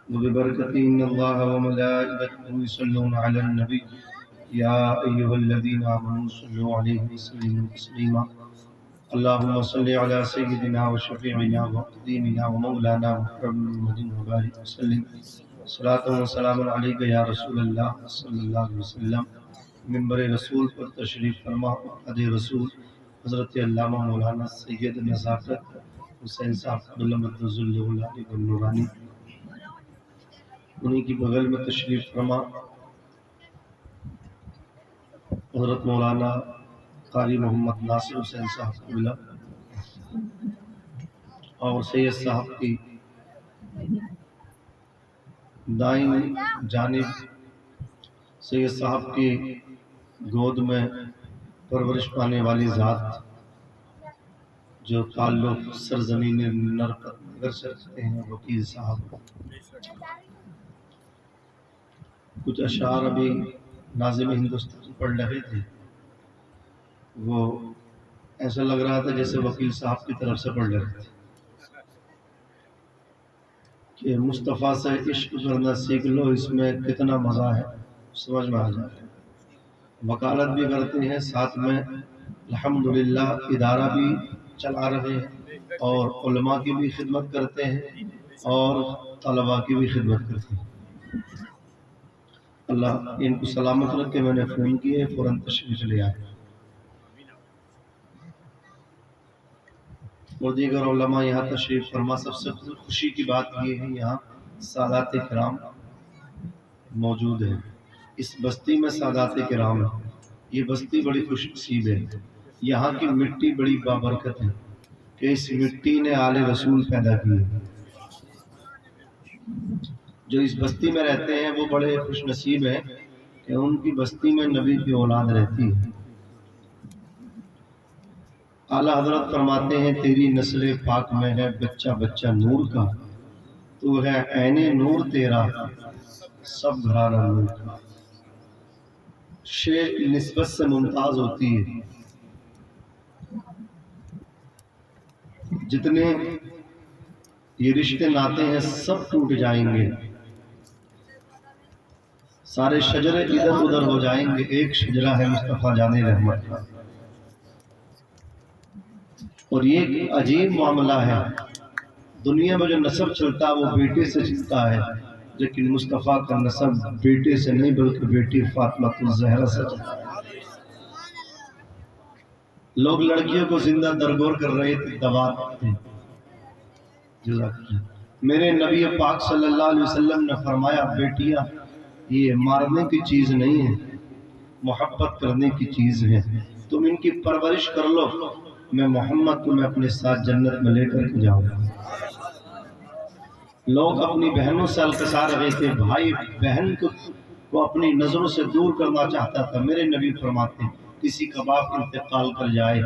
وببركة إن الله وملائكته يصلون على النبي يا أيها الذين آمنوا صلوا عليه وسلموا تسليما اللهم صل على سيدنا وشفيعنا وقديمنا ومولانا محمد وبارك وسلم صلاة وسلام عليك يا رسول الله صلی اللہ علیہ وسلم۔ منبر رسول پر تشریف فرما عہد رسول حضرت علامہ مولانا سید نزاکت حسین صاحب نورانی، انہی کی بغل میں تشریف فرما حضرت مولانا قاری محمد ناصر حسین صاحب قبلہ اور سید صاحب کی دائیں جانب سید صاحب کی گود میں پرورش پانے والی ذات جو تعلق سرزمین نرکت نگر سے رکھتے ہیں وکیل صاحب، کچھ اشعار ابھی ناظم ہندوستان پڑھ رہے تھے، وہ ایسا لگ رہا تھا جیسے وکیل صاحب کی طرف سے پڑھ رہے تھے کہ مصطفیٰ سے عشق کرنا سیکھ لو، اس میں کتنا مزہ ہے سمجھ میں آ جائے۔ وکالت بھی کرتے ہیں، ساتھ میں الحمدللہ ادارہ بھی چلا رہے ہیں اور علماء کی بھی خدمت کرتے ہیں اور طلباء کی بھی خدمت کرتے ہیں۔ اللہ ان کو سلامت رکھے۔ میں نے فون کیے، فوراً تشریف لے آئے۔ اور دیگر علماء یہاں تشریف فرما۔ سب سے خوشی کی بات یہ ہے یہاں سادات کرام موجود ہیں، اس بستی میں سادات کرام ہے۔ یہ بستی بڑی خوش نصیب ہے، یہاں کی مٹی بڑی بابرکت ہے کہ اس مٹی نے آل رسول پیدا کیے۔ جو اس بستی میں رہتے ہیں وہ بڑے خوش نصیب ہیں کہ ان کی بستی میں نبی کی اولاد رہتی ہے۔ اعلیٰ حضرت فرماتے ہیں تیری نسل پاک میں ہے بچہ بچہ نور کا، تو ہے عین نور تیرا سب گھرانہ نور کا۔ شے نسبت سے ممتاز ہوتی ہے، جتنے یہ رشتے ناتے ہیں سب ٹوٹ جائیں گے، سارے شجرے ادھر ادھر ہو جائیں گے، ایک شجرہ ہے مصطفیٰ جان رحمت کا۔ اور یہ ایک عجیب معاملہ ہے، دنیا میں جو نسب چلتا ہے وہ بیٹے سے چلتا ہے، لیکن مصطفیٰ کا نسب بیٹے سے نہیں بلکہ بیٹی فاطمہ الزہرا سے چلتا ہے۔ لوگ لڑکیوں کو زندہ درگور کر رہے تھے، دباتے تھے۔ میرے نبی پاک صلی اللہ علیہ وسلم نے فرمایا بیٹیاں یہ مارنے کی چیز نہیں ہے، محبت کرنے کی چیز ہے، تم ان کی پرورش کر لو، میں محمد تمہیں اپنے ساتھ جنت میں لے کر کے جاؤں گا۔ لوگ اپنی بہنوں سے الکسا رہے تھے، بھائی بہن کو اپنی نظروں سے دور کرنا چاہتا تھا۔ میرے نبی فرماتے ہیں کسی کا باپ انتقال کر جائے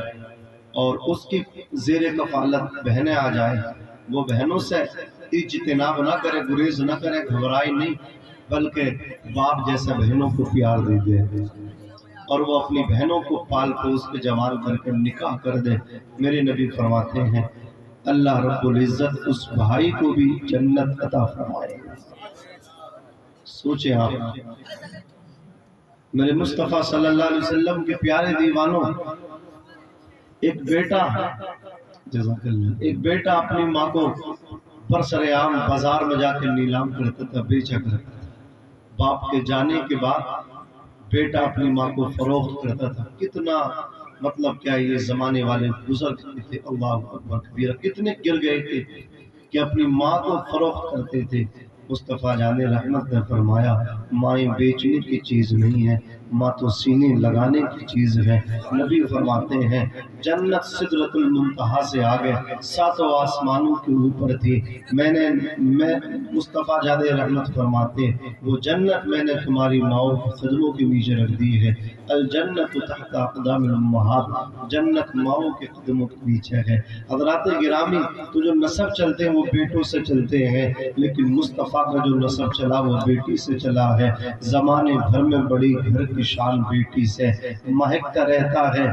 اور اس کی زیر کفالت بہنیں آ جائیں، وہ بہنوں سے اجتناب نہ کرے، گریز نہ کرے، گھبرائے نہیں، بلکہ باپ جیسا بہنوں کو پیار دے دے اور وہ اپنی بہنوں کو پال پوس کے جوان کر کے نکاح کر دے۔ میرے نبی فرماتے ہیں اللہ رب العزت اس بھائی کو بھی جنت عطا فرمائے گا۔ سوچیں آپ، میرے مصطفیٰ صلی اللہ علیہ وسلم کے پیارے دیوانوں، ایک بیٹا اپنی ماں کو برسر عام بازار میں جا کے نیلام کرتا تھا، بیچا کرتا تھا۔ باپ کے جانے کے بعد بیٹا اپنی ماں کو فروخت کرتا تھا۔ کتنا مطلب کیا یہ زمانے والے گزر چکے تھے، اللہ اکبر کبیرہ، کتنے گر گئے تھے کہ اپنی ماں کو فروخت کرتے تھے۔ مصطفیٰ جان رحمت نے فرمایا مائیں بیچنے کی چیز نہیں ہے، ماں تو سینے لگانے کی چیز ہے۔ نبی فرماتے ہیں جنت سدرۃ المنتہا سے آگے ساتوں آسمانوں کے اوپر تھی، میں مصطفیٰ جان رحمت فرماتے ہیں وہ جنت میں نے تمہاری ماؤں کے قدموں کے نیچے رکھ دی ہے۔ الجنت تحت اقدام الامہات، جنت ماؤں کے قدموں کے نیچے ہے۔ حضرات گرامی، تو جو نسب چلتے ہیں وہ بیٹوں سے چلتے ہیں، لیکن مصطفیٰ کا جو نسب چلا وہ بیٹی سے چلا ہے۔ زمانے بھر میں بڑی گھر کے کی شان بیٹی سے، مہکتا رہتا ہے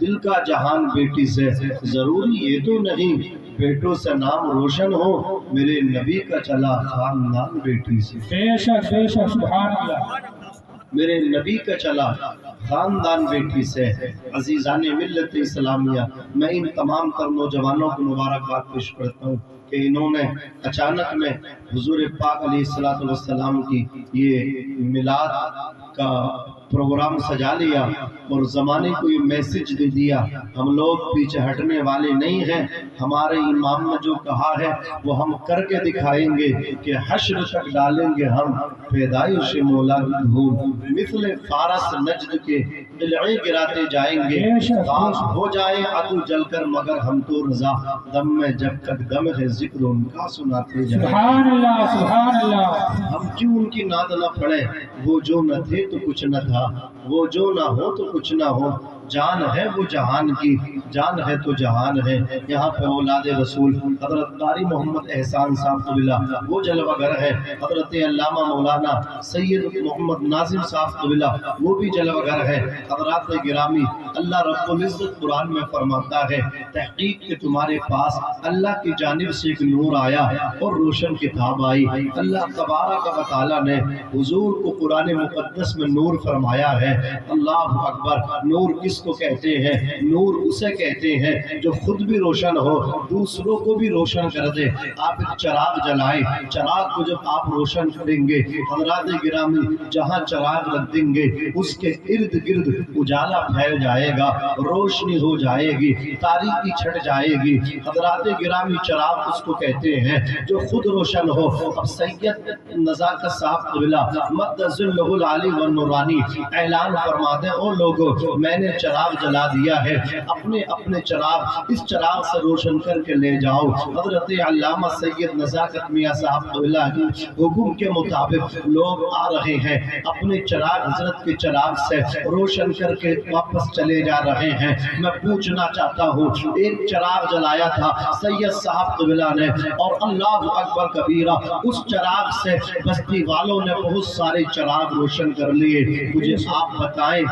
دل کا جہان بیٹی سے۔ ضروری یہ تو نہیں بیٹوں سے نام روشن ہو، میرے نبی کا چلا خاندان بیٹی سے۔ بے شک سبحان اللہ۔ میرے نبی کا چلا خاندان بیٹی سے۔ عزیزان ملت اسلامیہ، میں ان تمام تر نوجوانوں کو مبارکباد پیش کرتا ہوں کہ انہوں نے اچانک میں حضور پاک علیہ السلام کی یہ میلاد کا پروگرام سجا لیا اور زمانے کو یہ میسج دے دیا۔ ہم لوگ پیچھے ہٹنے والے نہیں ہیں، ہمارے امام نے جو کہا ہے وہ ہم کر کے دکھائیں گے کہ حشر تک ڈالیں گے ہم پیدائش مولا کی دھوم، مثل فارس نجد کے قلعے گراتے جائیں گے، خاک ہو جائیں عدو جل کر مگر ہم تو رضا، دم میں جب تک دم ہے ذکر ان کا سناتے جائیں گے۔ سبحان اللہ سبحان اللہ۔ ہم کیوں ان کی ناد نہ پڑے؟ وہ جو نہ تھے تو کچھ نہ تھا، وہ جو نہ ہو تو کچھ نہ ہو، جان ہے وہ جہان کی، جان ہے تو جہان ہے۔ یہاں پہ اولاد رسول حضرت قاری محمد احسان صاحب قبلہ وہ جلوہ گر ہے، حضرت علامہ مولانا سید محمد ناظم صاحب قبلہ وہ بھی جلوہ گر ہے۔ حضرات گرامی، اللہ رب العزت قرآن میں فرماتا ہے تحقیق کہ تمہارے پاس اللہ کی جانب سے ایک نور آیا اور روشن کتاب آئی۔ اللہ تبارک و تعالیٰ نے حضور کو قرآن مقدس میں نور فرمایا ہے۔ اللہ اکبر۔ نور کس کو کہتے ہیں؟ نور اسے کہتے ہیں جو خود بھی روشن ہو، دوسروں کو بھی روشن کر دے۔ آپ ایک چراغ جلائیں، چراغ کو جب آپ روشن کریں گے، حضرات گرامی جہاں چراغ رکھ دیں گے اس کے ارد گرد اجالا پھیل جائے گا، روشنی ہو جائے گی، تاریکی چھٹ جائے گی۔ حضرات گرامی چراغ اس کو کہتے ہیں جو خود روشن ہو۔ اب سید نزاکت صاحب قبلہ مد ظلہ العالی والنورانی اعلان فرما دیں، او لوگوں میں نے چراغ جلا دیا ہے، اپنے اپنے چراغ اس چراغ سے روشن کر کے لے جاؤ۔ حضرت علامہ سید نزاکت میاں صاحب قبلہ کی حکم کے مطابق لوگ آ رہے ہیں، اپنے چراغ حضرت کے چراغ سے روشن کر کے واپس چلے جا رہے ہیں۔ میں پوچھنا چاہتا ہوں، ایک چراغ جلایا تھا سید صاحب قبلہ نے اور اللہ اکبر کبیرہ اس چراغ سے بستی والوں نے بہت سارے چراغ روشن کر لیے۔ مجھے آپ بتائیں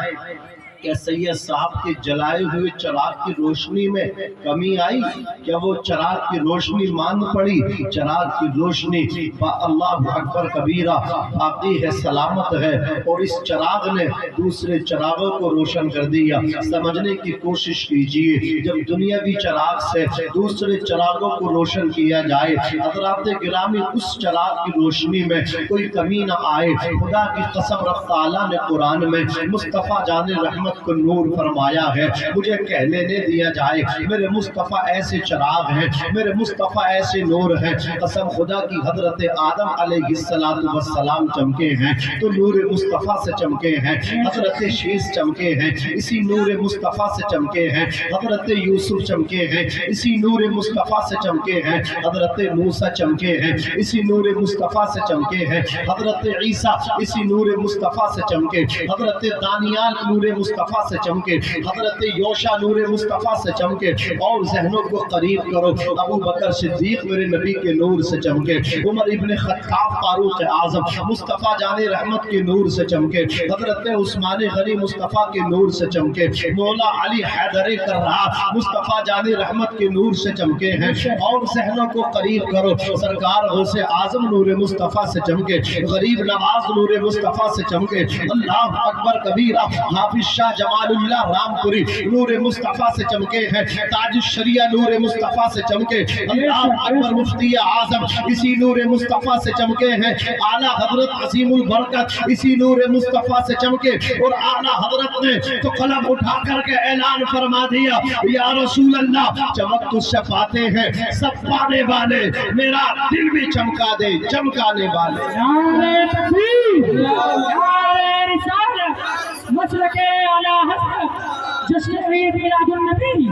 کہ سید صاحب کے جلائے ہوئے چراغ کی روشنی میں کمی آئی؟ کیا وہ چراغ کی روشنی ماند پڑی؟ چراغ کی روشنی اللہ اکبر کبیرہ باقی ہے، سلامت ہے، اور اس چراغ نے دوسرے چراغوں کو روشن کر دیا۔ سمجھنے کی کوشش کیجئے، جب دنیاوی چراغ سے دوسرے چراغوں کو روشن کیا جائے، حضرات گرامی اس چراغ کی روشنی میں کوئی کمی نہ آئے۔ خدا کی قسم رب تعالیٰ نے قرآن میں مصطفیٰ جان رحمت کو نور فرمایا ہے۔ مجھے کہنے نے دیا جائے میرے مصطفیٰ ایسے چراغ ہیں، میرے مصطفیٰ ایسے نور ہیں، قسم خدا کی حضرت آدم علیہ السلام چمکے ہیں تو نور مصطفیٰ سے چمکے ہیں، حضرت شیس چمکے ہیں اسی نور مصطفیٰ سے چمکے ہیں، حضرت یوسف چمکے ہیں اسی نور مصطفیٰ سے چمکے ہیں، حضرت موسیٰ چمکے ہیں اسی نور مصطفیٰ سے چمکے ہیں، حضرت عیسیٰ اسی نور مصطفیٰ سے چمکے، حضرت دانیال نور مصطفیٰ سے چمکے، حضرت یوشع نور مصطفیٰ سے چمکے، اور ذہنوں کو قریب کرو، ابو بکر صدیق میرے نبی کے نور سے چمکے، عمر ابن خطاب فاروق اعظم مصطفیٰ جان رحمت کے نور سے چمکے، حضرت عثمان غنی مصطفیٰ کے نور سے چمکے، مولا علی حیدر کررا مصطفیٰ جان رحمت کے نور سے چمکے ہیں، اور ذہنوں کو قریب کرو، سرکار غوث اعظم نور مصطفیٰ سے چمکے، غریب نواز نور مصطفیٰ سے چمکے، اللہ اکبر کبیرہ حافظ شاہ جمال اللہ رام پوری نور مصطفیٰ سے چمکے ہیں، تاج الشریعہ نور مصطفیٰ سے چمکے، اللہ اکبر مفتی اعظم اسی نور مصطفیٰ سے چمکے ہیں، اعلیٰ حضرت عظیم البرکت اسی نور مصطفیٰ سے چمکے، اور اعلیٰ حضرت نے تو قلم اٹھا کر کے اعلان فرما دیا، یا رسول اللہ چمک تجھ سے پاتے ہیں سب پانے والے، میرا دل بھی چمکا دے چمکانے والے۔ نعرہ تکبیر، نعرہ رسالت، مسلک اعلیٰ حضرت جشن عید میلاد النبی،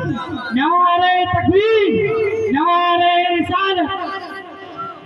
نعرہ تکبیر، نعرہ رسالت۔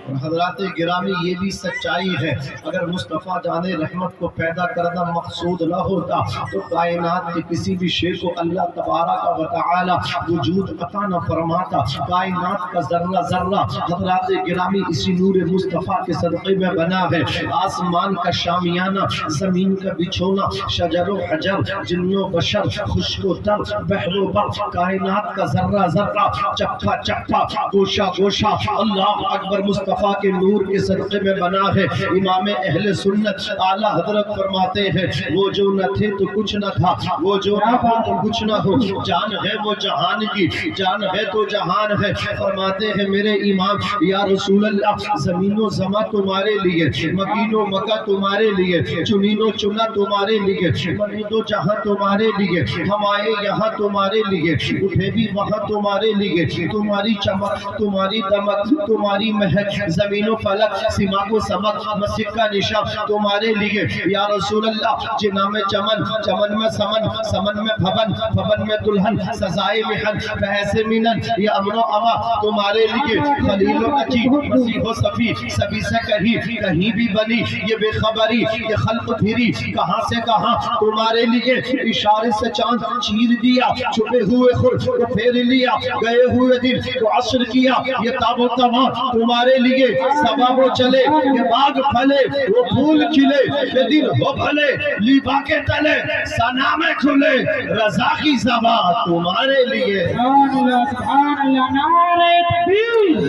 اور حضرات گرامی یہ بھی سچائی ہے، اگر مصطفیٰ جان رحمت کو پیدا کرنا مقصود نہ ہوتا تو کائنات کے کسی بھی شے کو اللہ تبارک و تعالی وجود عطا نہ فرماتا۔ کائنات کا ذرہ ذرہ حضرات گرامی اسی نور مصطفیٰ کے صدقے میں بنا ہے۔ آسمان کا شامیانہ، زمین کا بچھونا، شجر و حجر، جن و بشر، خشک و تر، بحر و بر، کائنات کا ذرہ ذرہ، چپا چپا، گوشہ گوشہ اللہ اکبر مصطفیٰ کے نور کے صدقے میں بنا ہے۔ امام اہل سنت اعلیٰ حضرت فرماتے ہیں وہ جو نہ تھے تو کچھ نہ تھا، وہ جو نہ ہو تو کچھ نہ ہو، جان ہے وہ جہان کی، جان ہے تو جہان ہے۔ فرماتے ہیں میرے امام یا رسول اللہ زمین و زماں تمہارے لیے، مکین و مکہ تمہارے لیے، چنین و چنا تمہارے لیے، مرید و جہاں تمہارے لیے، ہم آئے یہاں تمہارے لیے، اٹھے بھی وہاں تمہارے لیے، تمہاری چمک، تمہاری دمک، تمہاری مہک، زمین و فلک، سماق و سمک، مسجد کا نشان تمہارے لیے یا رسول اللہ۔ جنا میں چمن، چمن میں سمن، سمن میں بھون، بھون میں دلہن، سزائے محن، بحث منن، یہ امن و اما تمہارے لیے، خلیل و نجی، مسیح و صفی، سبھی سے کہیں بھی بنی یہ بے خبری، یہ خلق پھری کہاں سے کہاں تمہارے لیے، اشارے سے چاند چیر دیا، چھپے ہوئے خود کو پھیر لیا، گئے ہوئے دن کو عصر کیا، یہ تاب و تمام تمہارے لیے، سبب و چلے یہ باغ پھلے، وہ پھول کھلے، یہ دن ہو بھلے، لیبا کے تلے ثنا میں کھلے، رضا کی زبان تمہارے لیے۔ سبحان اللہ، سبحان اللہ، نعرہ تکبیر،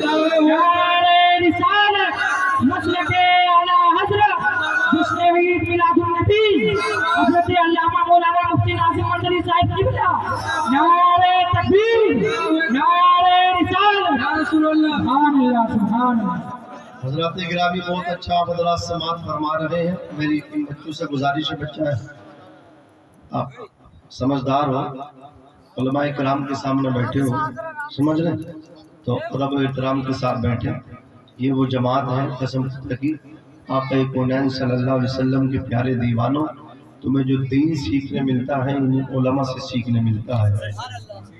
نعرہ رسالت، مسلک اعلیٰ حضرت جشن عید میلاد النبی حضرت علامہ مولانا مفتی ناظم مدنی صاحب قبلہ، نعرہ تکبیر، نعرہ رسالت، یا رسول اللہ، سبحان اللہ، سبحان اللہ۔ حضرات گرامی بہت اچھا آپ حضرات سماعت فرما رہے ہیں۔ میری ان بچوں سے گزارش ہے، بچہ ہے آپ سمجھدار ہو، علماء کرام کے سامنے بیٹھے ہو، سمجھ رہے تو ادب و احترام کے ساتھ بیٹھے۔ یہ وہ جماعت ہے قسم کی آقا کونین صلی اللہ علیہ وسلم کے پیارے دیوانوں، تمہیں جو دین سیکھنے ملتا ہے ان علماء سے سیکھنے ملتا ہے۔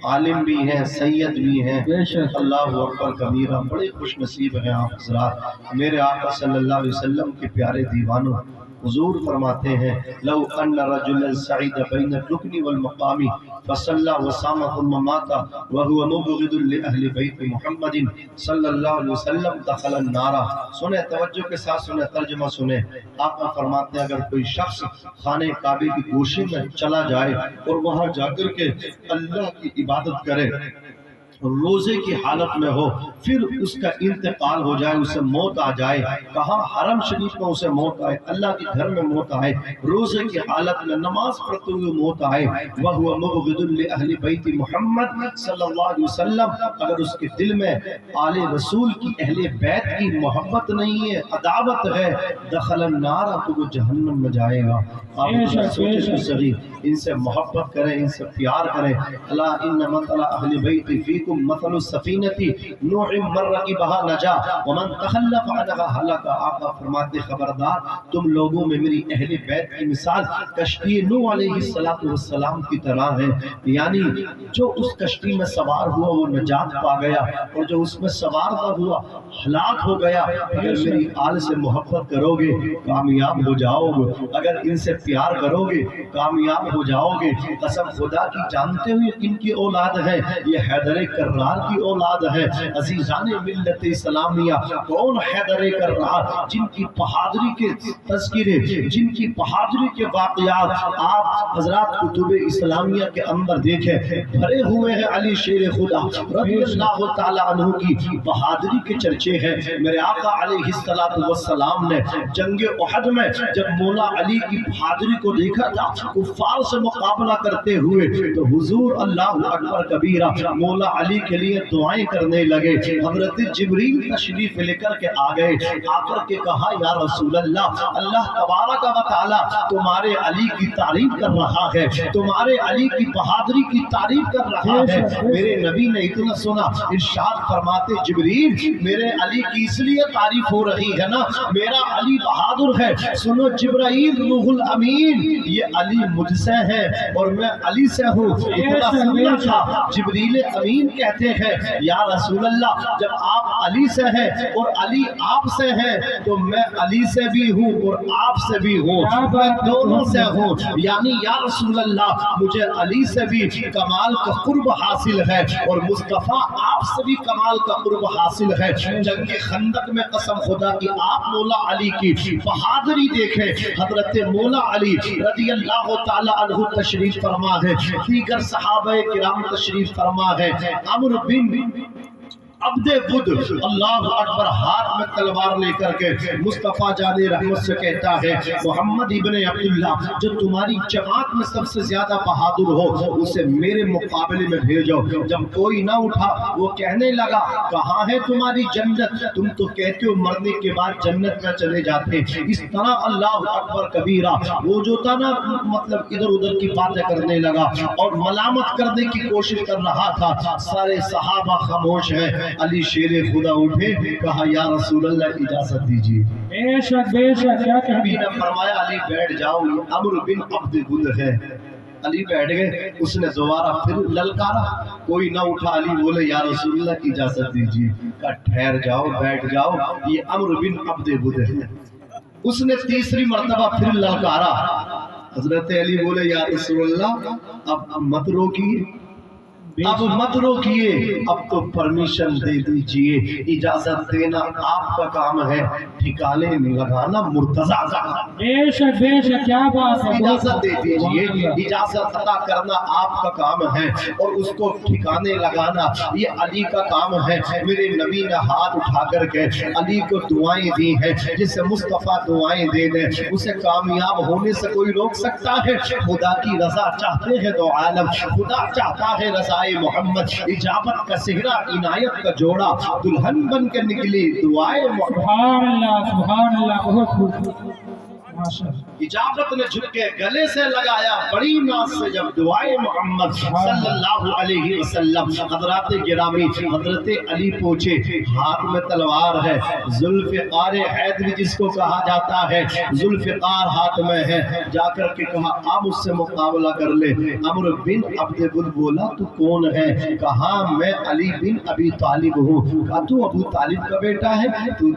عالم بھی ہیں، سید بھی ہیں، اللہ اکبر کبیرہ، بڑے خوش نصیب ہیں آپ حضرات۔ میرے آقا صلی اللہ علیہ وسلم کے پیارے دیوانوں، حضور فرماتے ہیں لو ان رجلا سعید بین الرکن والمقام فصلى وصام ثم مات وهو مبغض لأهل بیت محمد صلی اللہ علیہ وسلم دخل النار۔ سنیں توجہ کے ساتھ سنیں، ترجمہ سنیں۔ آقا فرماتے ہیں اگر کوئی شخص خانہ کعبے کی گوشے میں چلا جائے اور وہاں جا کر کے اللہ کی عبادت کرے، روزے کی حالت میں ہو، پھر اس کا انتقال ہو جائے، اسے موت آ جائے، کہاں حرم شریف میں اسے موت آئے، اللہ کے گھر میں موت آئے، روزے کی حالت میں نماز پڑھتے ہوئے موت آئے، وَهُوَ مُبْغِضٌ لِأَهْلِ بَيْتِ محمد صلی اللہ علیہ وسلم، اگر اس کے دل میں آل رسول کی اہل بیت کی محبت نہیں ہے، عداوت ہے، دخل النار، تو وہ جہنم میں جائے گا۔ آپ سوچے تو صحیح، ان سے محبت کریں، ان سے پیار کریں۔ اللہ ان مثل اہل بیت فیکم مثل السفینۃ نوح من رکبها نجا ومن تخلف عنها ہلک۔ آقا فرماتے خبردار تم لوگوں میں میری اہل بیت کی مثال کشتی نوح علیہ السلام کی طرح ہے، یعنی جو اس کشتی میں سوار ہوا وہ نجات پا گیا، اور جو اس میں سوار نہ ہوا ہلاک ہو گیا۔ اگر میری آل سے محبت کرو گے کامیاب ہو جاؤ گے، اگر ان سے پیار کرو گے کامیاب ہو جاؤ گے۔ قسم خدا کی جانتے ہوئے کن کی اولاد ہے؟ یہ حیدر کرار کی اولاد ہے۔ عزیزان ملت اسلامیہ، کون حیدر کرار؟ جن کی بہادری کے تذکرے، جن کی بہادری کے واقعات آپ حضرات کتب اسلامیہ کے اندر دیکھیں، بھرے ہوئے ہیں۔ علی شیر خدا رضی اللہ تعالی عنہ کی بہادری کے چرچے ہیں۔ میرے آقا علیہ السلام نے جنگ احد میں جب مولا علی کی بہادری کو دیکھا تھا کفار سے مقابلہ کرتے ہوئے، تو حضور اللہ اکبر کبیرہ مولا علی کے لیے دعائیں کرنے لگے۔ حضرت جبریل تشریف لے کر کے آ گئے، آ کر کے کہا یا رسول اللہ، اللہ تبارک و تعالی تمہارے علی کی تعریف کر رہا ہے، تمہارے علی کی بہادری کی تعریف کر رہا ہے۔ میرے نبی نے اتنا سنا، ارشاد فرماتے جبریل میرے علی کی اس لیے تعریف ہو رہی ہے نا، میرا علی بہادر ہے۔ سنو جبرائیل روح الامین، یہ علی مجھ سے ہے اور میں علی سے ہوں۔ اتنا سننا تھا، جبریل امین کہتے ہیں یا رسول اللہ جب آپ علی سے ہیں اور علی آپ سے ہیں تو میں علی سے بھی ہوں اور آپ سے بھی ہوں، میں دونوں سے ہوں، یعنی یا رسول اللہ مجھے علی سے بھی کمال کا قرب حاصل ہے اور مصطفیٰ آپ سے بھی کمال کا قرب حاصل ہے۔ جنگ خندق میں قسم خدا کی آپ مولا علی کی بہادری دیکھیں، حضرت مولا علی رضی اللہ تعالی عنہ تشریف فرما ہے، دیگر صحابہ کرام تشریف فرما ہے۔ عمرو بن عبد بدھ اللہ اکبر ہاتھ میں تلوار لے کر کے مصطفیٰ جان رحمت سے کہتا ہے محمد ابن عبداللہ جو تمہاری جماعت میں سب سے زیادہ بہادر ہو اسے میرے مقابلے میں بھیجو۔ جب کوئی نہ اٹھا وہ کہنے لگا کہاں ہے تمہاری جنت، تم تو کہتے ہو مرنے کے بعد جنت میں چلے جاتے۔ اس طرح اللہ اکبر کبیرہ وہ جو تھا نا مطلب ادھر ادھر کی باتیں کرنے لگا اور ملامت کرنے کی کوشش کر رہا تھا۔ سارے صحابہ خاموش ہیں۔ علی شیر خدا اٹھے، کہا یا رسول اللہ اجازت دیجیے۔ بے شک کیا کہہ نبی نے فرمایا علی بیٹھ جاؤ، یہ عمرو بن عبد بدھ ہے۔ علی بیٹھ گئے، اس نے دوبارہ پھر للکارا، کوئی نہ اٹھا۔ علی بولے یا رسول اللہ اجازت دیجیے، کہا ٹھہر جاؤ بیٹھ جاؤ، یہ عمرو بن عبد بدھ ہے۔ اس نے تیسری مرتبہ پھر للکارا، حضرت علی بولے یا رسول اللہ اب مت روکیے، اب مت روکیے، اب تو پرمیشن دے دیجئے، اجازت دینا آپ کا کام ہے، ٹھکانے لگانا مرتضیٰ کا۔ بے شک کیا بات ہے، اجازت دے دیجئے، اجازت عطا کرنا آپ کا کام ہے اور اس کو ٹھکانے لگانا یہ علی کا کام ہے۔ میرے نبی نے ہاتھ اٹھا کر کے علی کو دعائیں دی ہیں، جسے مصطفیٰ دعائیں دے دیں اسے کامیاب ہونے سے کوئی روک سکتا ہے؟ خدا کی رضا چاہتے ہیں تو عالم، خدا چاہتا ہے رضا محمد، اجابت کا صحرا عنایت کا جوڑا، دلہن بن کے نکلی دعائے محمد۔ سبحان اللہ بہت خوب، ماشاءاللہ۔ اجابت نے جھک کے گلے سے لگایا بڑی ناز سے جب دعائے محمد صلی اللہ علیہ وسلم۔ حضرات گرامی حضرت علی پوچھے، ہاتھ میں تلوار ہے، ذوالفقار حیدری جس کو کہا جاتا ہے، ذوالفقار ہاتھ میں ہے، جا کر کے کہا آپ مجھ سے مقابلہ کر لے۔ عمرو بن عبد بدھ بولا تو کون ہے؟ کہا میں علی بن ابی طالب ہوں۔ کہا تو ابو طالب کا بیٹا ہے؟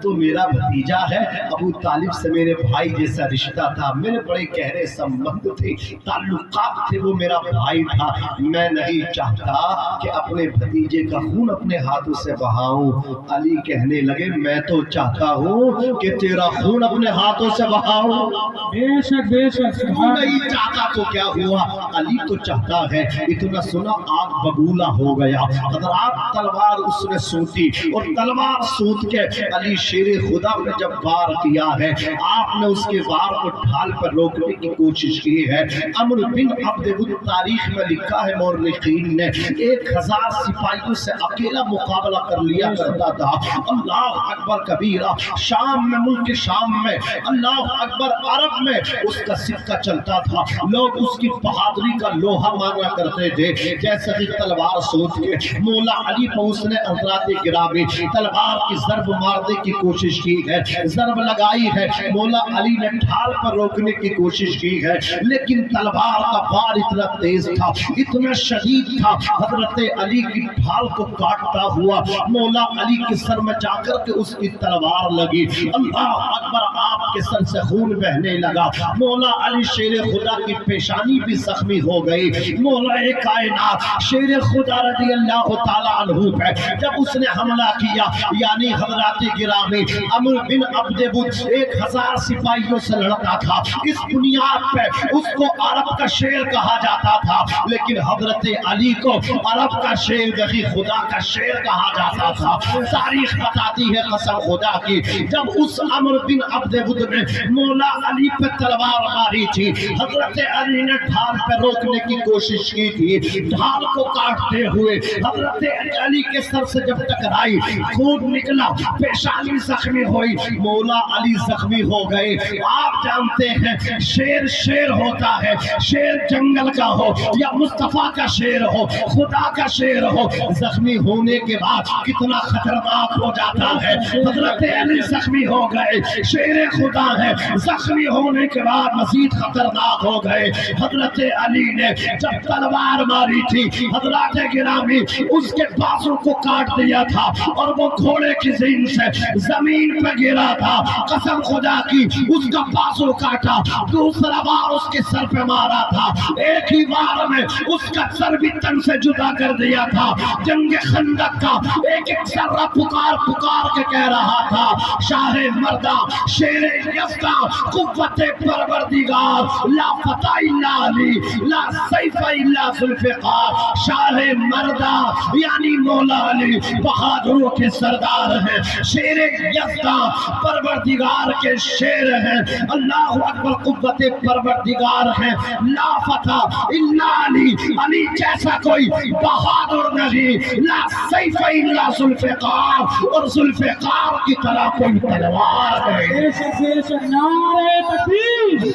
تو میرا بھتیجا ہے، ابو طالب سے میرے بھائی جیسا رشتہ تھا، میرے بڑے گہرے سمبند تھے، تعلقات تھے، وہ میرا بھائی تھا۔ میں نہیں چاہتا کہ اپنے بھتیجے کا خون اپنے ہاتھوں سے بہاؤں۔ علی کہنے لگے میں تو چاہتا ہوں کہ تیرا خون اپنے ہاتھوں سے بہاؤں۔ بے شک تو نہیں چاہتا تو کیا ہوا؟ علی تو چاہتا ہے۔ اتنا سنا آگ ببولا ہو گیا، حضرات تلوار اس نے سوتی اور تلوار سوت کے علی شیر خدا نے جب وار کیا ہے آپ نے اس کے وار کو ڈھال پر روکنے کی کوشش کی ہے۔ عمرو بن عبد بدھ تاریخ میں لکھا ہے مورخین نے 1000 سپاہیوں سے اکیلا مقابلہ کر لیا کرتا تھا۔ اللہ اکبر کبیرہ، شام میں ملک شام میں، اللہ اکبر عرب میں اس کا سکہ چلتا تھا، لوگ اس کی بہادری کا لوہا مانا کرتے تھے۔ جیسے ہی تلوار سوچ کے مولا علی پر اس نے حضرات گرامی تلوار کی ضرب مارنے کی کوشش کی ہے، ضرب لگائی ہے، مولا علی نے ڈھال پر روکنے کی کوشش کی ہے، لیکن تلوار کا وار اتنا تیز تھا، اتنا شدید تھا، حضرت علی کی ڈھال کو کاٹتا ہوا مولا علی کے سر میں جا کر کے اس کی تلوار لگی۔ اللہ اکبر، آپ کے سر سے خون بہنے لگا، مولا علی شیر خدا کی پیشانی بھی زخمی ہو گئی۔ مولا کائنات شیر خدا رضی اللہ تعالیٰ عنہ پہ جب اس نے حملہ کیا، یعنی حضرات گرامی عمرو بن عبد بدھ 1000 سپاہیوں سے لڑتا تھا، اس بنیاد پہ اس کو عرب کا شیر کہا جاتا تھا، لیکن حضرت علی کو عرب کا شیر نہیں خدا کا شیر کہا جاتا تھا۔ تاریخ بتاتی ہے قسم خدا کی، جب اس عمرو بن عبد بدھ نے مولا علی پہ تلوار ماری تھی، حضرت علی نے ڈھال پہ روکنے کی کوشش کی تھی، ڈھال کو کاٹتے ہوئے حضرت علی کے سر سے جب ٹکرائی، خون نکلا، پیشانی زخمی ہوئی، مولا علی زخمی ہو گئے۔ آپ آپ جانتے ہیں شیر شیر ہوتا ہے، شیر جنگل کا ہو یا مصطفیٰ کا شیر ہو، خدا کا شیر ہو، زخمی ہونے کے بعد کتنا خطرناک ہو جاتا ہے۔ حضرت علی زخمی ہو گئے، شیر خدا ہے، زخمی ہونے کے بعد مزید خطرناک ہو گئے۔ حضرت علی نے جب تلوار ماری تھی حضرات گرامی اس کے بازو کو کاٹ دیا تھا اور وہ گھوڑے کی زین سے زمین پہ گرا تھا، قسم خدا کی اس کا بازو کاٹا، دوسرا بار اس کے سر پہ مارا تھا، ایک ہی بار میں اس کا سر بھی تن سے جدا کر دیا تھا۔ جنگ خندق کا ایک ایک ذرہ پکار پکار کے کہہ رہا تھا شاہ مردہ شیر یزدہ قوت پروردگار لا فتح الا علی لا سیف الا ذوالفقار، شاہ مردہ یعنی مولا علی بہادروں کے سردار ہیں، شیر یزدہ پروردگار کے شیر ہیں، اللہ اکبر قوت پروردگار ہیں، لا فتح الا علی، علی جیسا کوئی بہادر نہیں، لا سیف الا ذوالفقار، اور ذوالفقار کی طرح کوئی تلوار نہیں۔ بے شک نعرہ تکبیر،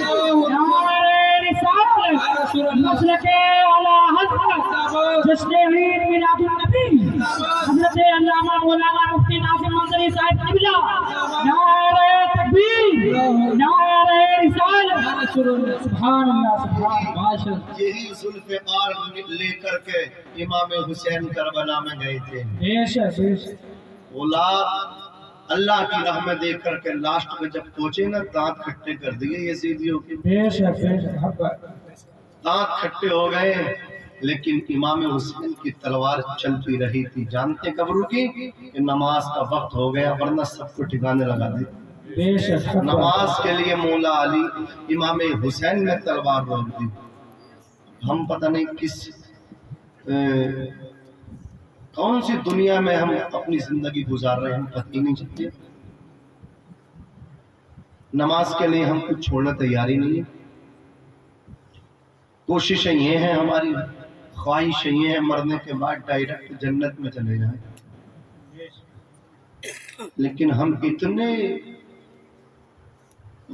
نعرہ رسالت، مسلک اعلی حضرت جشن عید میلاد النبی حضرت علامہ مولانا مفتی ناظم منظری صاحب قبلہ، نعرہ تکبیر، نعرہ رسالت، سبحان اللہ سبحان اللہ۔ یہی ذوالفقار لے کر کے امام حسین کربلا میں گئے تھے، بے شک بے شک اولاد اللہ کی راہ میں دیکھ کر کے لاسٹ میں جب پہنچے نا دانت کھٹے کر دیے یزیدیوں کے، بے شک بے شک حق دانت کھٹے ہو گئے، لیکن امام حسین کی تلوار چلتی رہی تھی۔ جانتے کب رکی؟ کہ نماز کا وقت ہو گیا، ورنہ سب کو ٹھکانے لگا دی۔ بے شک نماز کے لیے مولا علی امام حسین نے تلوار روک دی۔ ہم پتہ نہیں کس کون سی دنیا میں ہم اپنی زندگی گزار رہے ہیں، ہم پتہ ہی نہیں چلتے۔ نماز کے لیے ہم کچھ چھوڑنا تیاری نہیں ہے۔ کوششیں یہ ہیں، ہماری خواہشیں یہ ہیں مرنے کے بعد ڈائریکٹ جنت میں چلے جائیں، لیکن ہم اتنے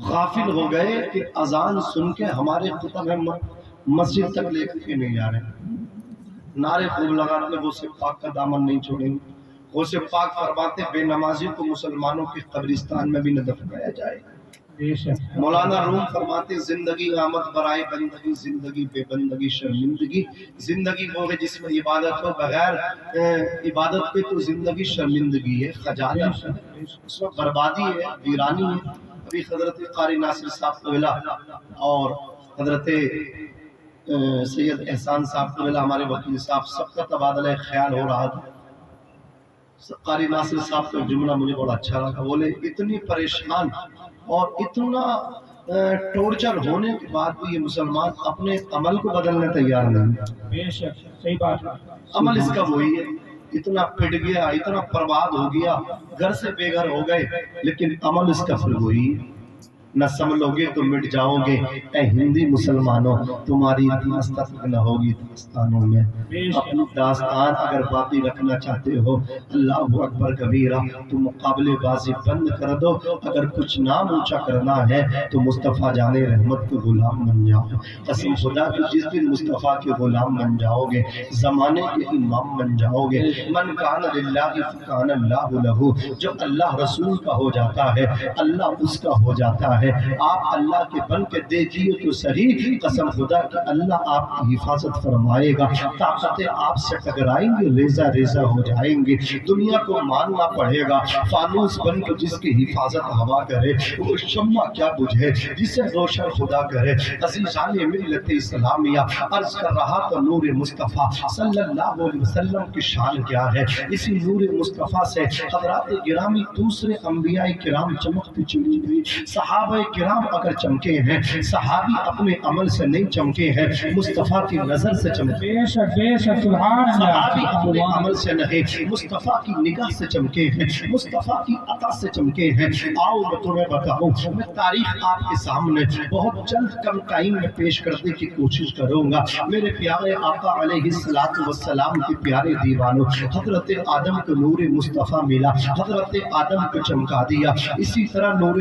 غافل ہو گئے کہ اذان سن کے ہمارے خطب مسجد تک لے کے نہیں جا رہے، نعرے خوب لگاتے غوث پاک کا دامن نہیں چھوڑیں گے۔ غوث پاک فرماتے بے نمازی کو مسلمانوں کے قبرستان میں بھی نہ دفنایا جائے۔ بے شک مولانا روم فرماتے زندگی آمد برائے بندگی، زندگی بے بندگی شرمندگی، زندگی وہ ہے جس میں عبادت ہو، بغیر عبادت کے تو زندگی شرمندگی ہے، خجالت ہے، اس میں بربادی ہے، ویرانی ہے۔ ابھی حضرت قاری ناصر صاحب قبلہ اور حضرت سید احسان صاحب قبلہ ہمارے وکیل صاحب سب کا تبادلہ خیال ہو رہا تھا۔ قاری ناصر صاحب کا جملہ مجھے بڑا اچھا لگا، بولے اتنی پریشان اور اتنا ٹورچر ہونے کے بعد بھی یہ مسلمان اپنے عمل کو بدلنے تیار نہیں۔ بے شک صحیح بات ہے، عمل اس کا وہی ہے، اتنا پٹ گیا، اتنا برباد ہو گیا، گھر سے بے گھر ہو گئے، لیکن عمل اس کا پھر وہی ہے۔ نہ سنبھلو گے تو مٹ جاؤ گے، اے ہندی مسلمانوں تمہاری داستان نہ ہوگی داستانوں میں۔ اپنی داستان اگر باقی رکھنا چاہتے ہو اللہ اکبر کبیرہ تو مقابلے بازی بند کر دو، اگر کچھ نام اونچا کرنا ہے تو مصطفیٰ جان رحمت کے غلام بن جاؤ۔ قسم خدا کی جس دن مصطفیٰ کے غلام بن جاؤ گے، زمانے کے امام بن جاؤ گے، من کان للہ فکان اللہ لہ، جو اللہ رسول کا ہو جاتا ہے اللہ اس کا ہو جاتا ہے۔ آپ اللہ کے بن کے دیکھیے تو صحیح، قسم خدا کہ اللہ آپ کی حفاظت فرمائے گا، طاقتیں آپ سے ٹکرائیں گے، ریزہ ریزہ ہو جائیں گے، دنیا کو ماننا پڑے گا۔ فانوس بن کے جس کی حفاظت ہوا کرے وہ شمع کیا بجھے جسے روشن خدا کرے۔ عزیزان ملت اسلامیہ عرض کر رہا تو نور مصطفیٰ صلی اللہ علیہ وسلم کی شان کیا ہے، اسی نور مصطفیٰ سے حضرات گرامی دوسرے انبیاء کرام چمکتے چلی گئی۔ صحابہ کرام اگر چمکے ہیں، صحابی اپنے عمل سے نہیں چمکے ہیں، مصطفیٰ کی نظر سے چمکے۔ بے شک سبحان صحابی اللہ، اپنے عمل سے نہیں، مصطفیٰ کی نگاہ سے چمکے ہیں، مصطفیٰ کی عطا سے چمکے ہیں۔ آؤ میں تمہیں بتاؤں، میں تاریخ آپ کے سامنے بہت جلد کم ٹائم میں پیش کرنے کی کوشش کروں گا۔ میرے پیارے آقا علیہ السلام کے پیارے دیوانوں، حضرت آدم کو نور مصطفیٰ ملا، حضرت آدم کو چمکا دیا، اسی طرح نور